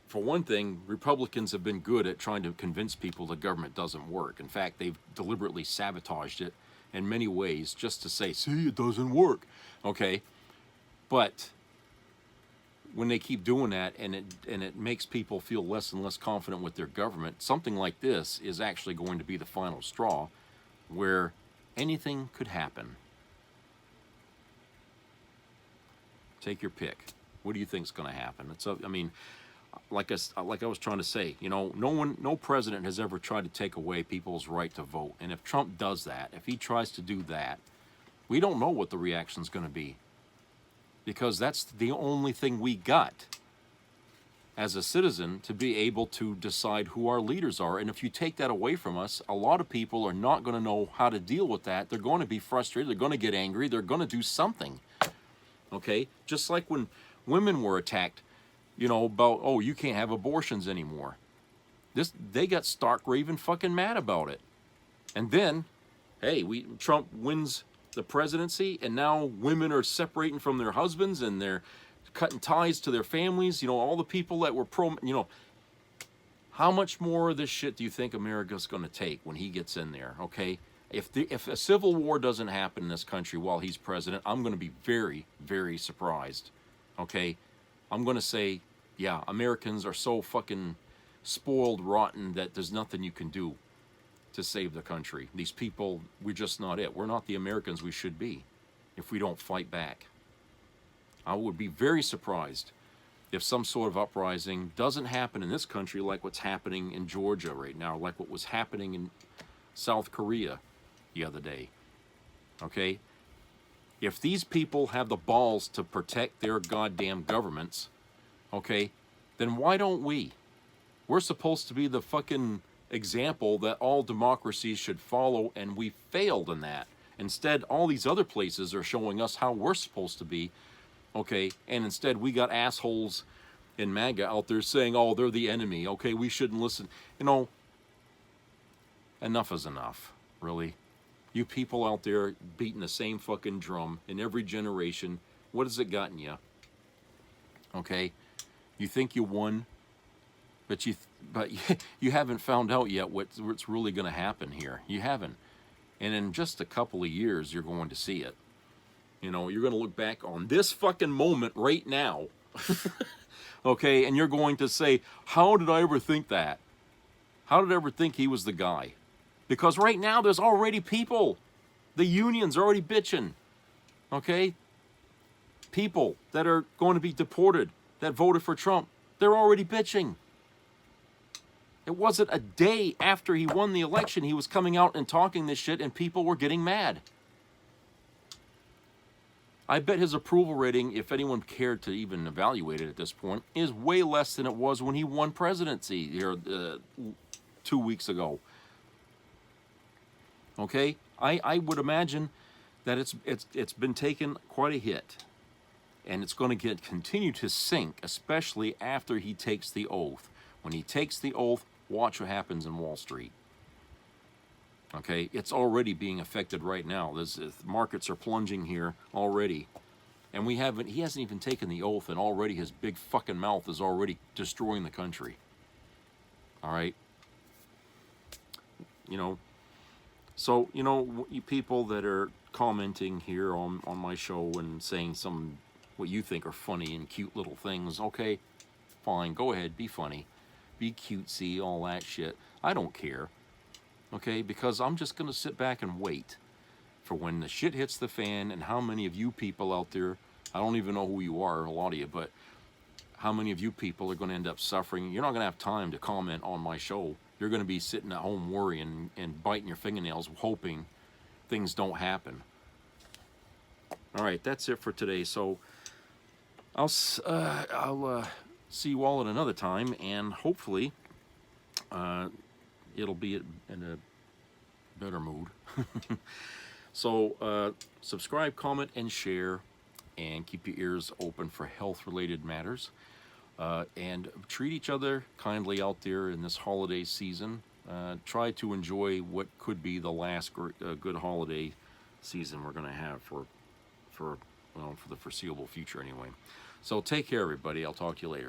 for one thing, Republicans have been good at trying to convince people the government doesn't work. In fact, they've deliberately sabotaged it in many ways just to say, see, it doesn't work. Okay? But when they keep doing that, and it makes people feel less and less confident with their government, something like this is actually going to be the final straw, where anything could happen. Take your pick. What do you think is going to happen? I mean, like I was trying to say, you know, no president has ever tried to take away people's right to vote. And if Trump does that, if he tries to do that, we don't know what the reaction's going to be. Because that's the only thing we got as a citizen to be able to decide who our leaders are. And if you take that away from us, a lot of people are not going to know how to deal with that. They're going to be frustrated. They're going to get angry. They're going to do something. Okay? Just like when women were attacked, you know, about, oh, you can't have abortions anymore. They got stark raving fucking mad about it. And then, hey, Trump wins the presidency, and now women are separating from their husbands, and they're cutting ties to their families. You know, all the people that were you know, how much more of this shit do you think America's going to take when he gets in there? Okay, If a civil war doesn't happen in this country while he's president, I'm going to be very, very surprised. Okay? I'm going to say, yeah, Americans are so fucking spoiled rotten that there's nothing you can do to save the country. These people, we're just not it. We're not the Americans we should be if we don't fight back. I would be very surprised if some sort of uprising doesn't happen in this country like what's happening in Georgia right now, like what was happening in South Korea the other day. Okay? If these people have the balls to protect their goddamn governments, okay, then why don't we? We're supposed to be the fucking example that all democracies should follow, and we failed in that. Instead, all these other places are showing us how we're supposed to be, okay, and instead we got assholes in MAGA out there saying, oh, they're the enemy, okay, we shouldn't listen. You know, enough is enough, really. You people out there beating the same fucking drum in every generation, what has it gotten you? Okay, you think you won, but you haven't found out yet what's really going to happen here. You haven't. And in just a couple of years, you're going to see it. You know, you're going to look back on this fucking moment right now. Okay, and you're going to say, how did I ever think that? How did I ever think he was the guy? Because right now, there's already people. The union's already bitching. Okay? People that are going to be deported, that voted for Trump, they're already bitching. It wasn't a day after he won the election, he was coming out and talking this shit, and people were getting mad. I bet his approval rating, if anyone cared to even evaluate it at this point, is way less than it was when he won presidency here 2 weeks ago. Okay? I would imagine that it's been taken quite a hit. And it's going to continue to sink, especially after he takes the oath. When he takes the oath, watch what happens in Wall Street. Okay, it's already being affected right now. Markets are plunging here already, and he hasn't even taken the oath, and already his big fucking mouth is already destroying the country. All right, you know. So you know, you people that are commenting here on my show and saying what you think are funny and cute little things. Okay, fine, go ahead, be funny, be cutesy, all that shit. I don't care. Okay, because I'm just going to sit back and wait for when the shit hits the fan, and how many of you people out there, I don't even know who you are, a lot of you, but how many of you people are going to end up suffering? You're not going to have time to comment on my show. You're going to be sitting at home worrying and biting your fingernails, hoping things don't happen. All right, that's it for today. So I'll see you all at another time, and hopefully it'll be in a better mood. So subscribe, comment, and share, and keep your ears open for health-related matters. And treat each other kindly out there in this holiday season. Try to enjoy what could be the last good holiday season we're going to have for the foreseeable future anyway. So take care, everybody. I'll talk to you later.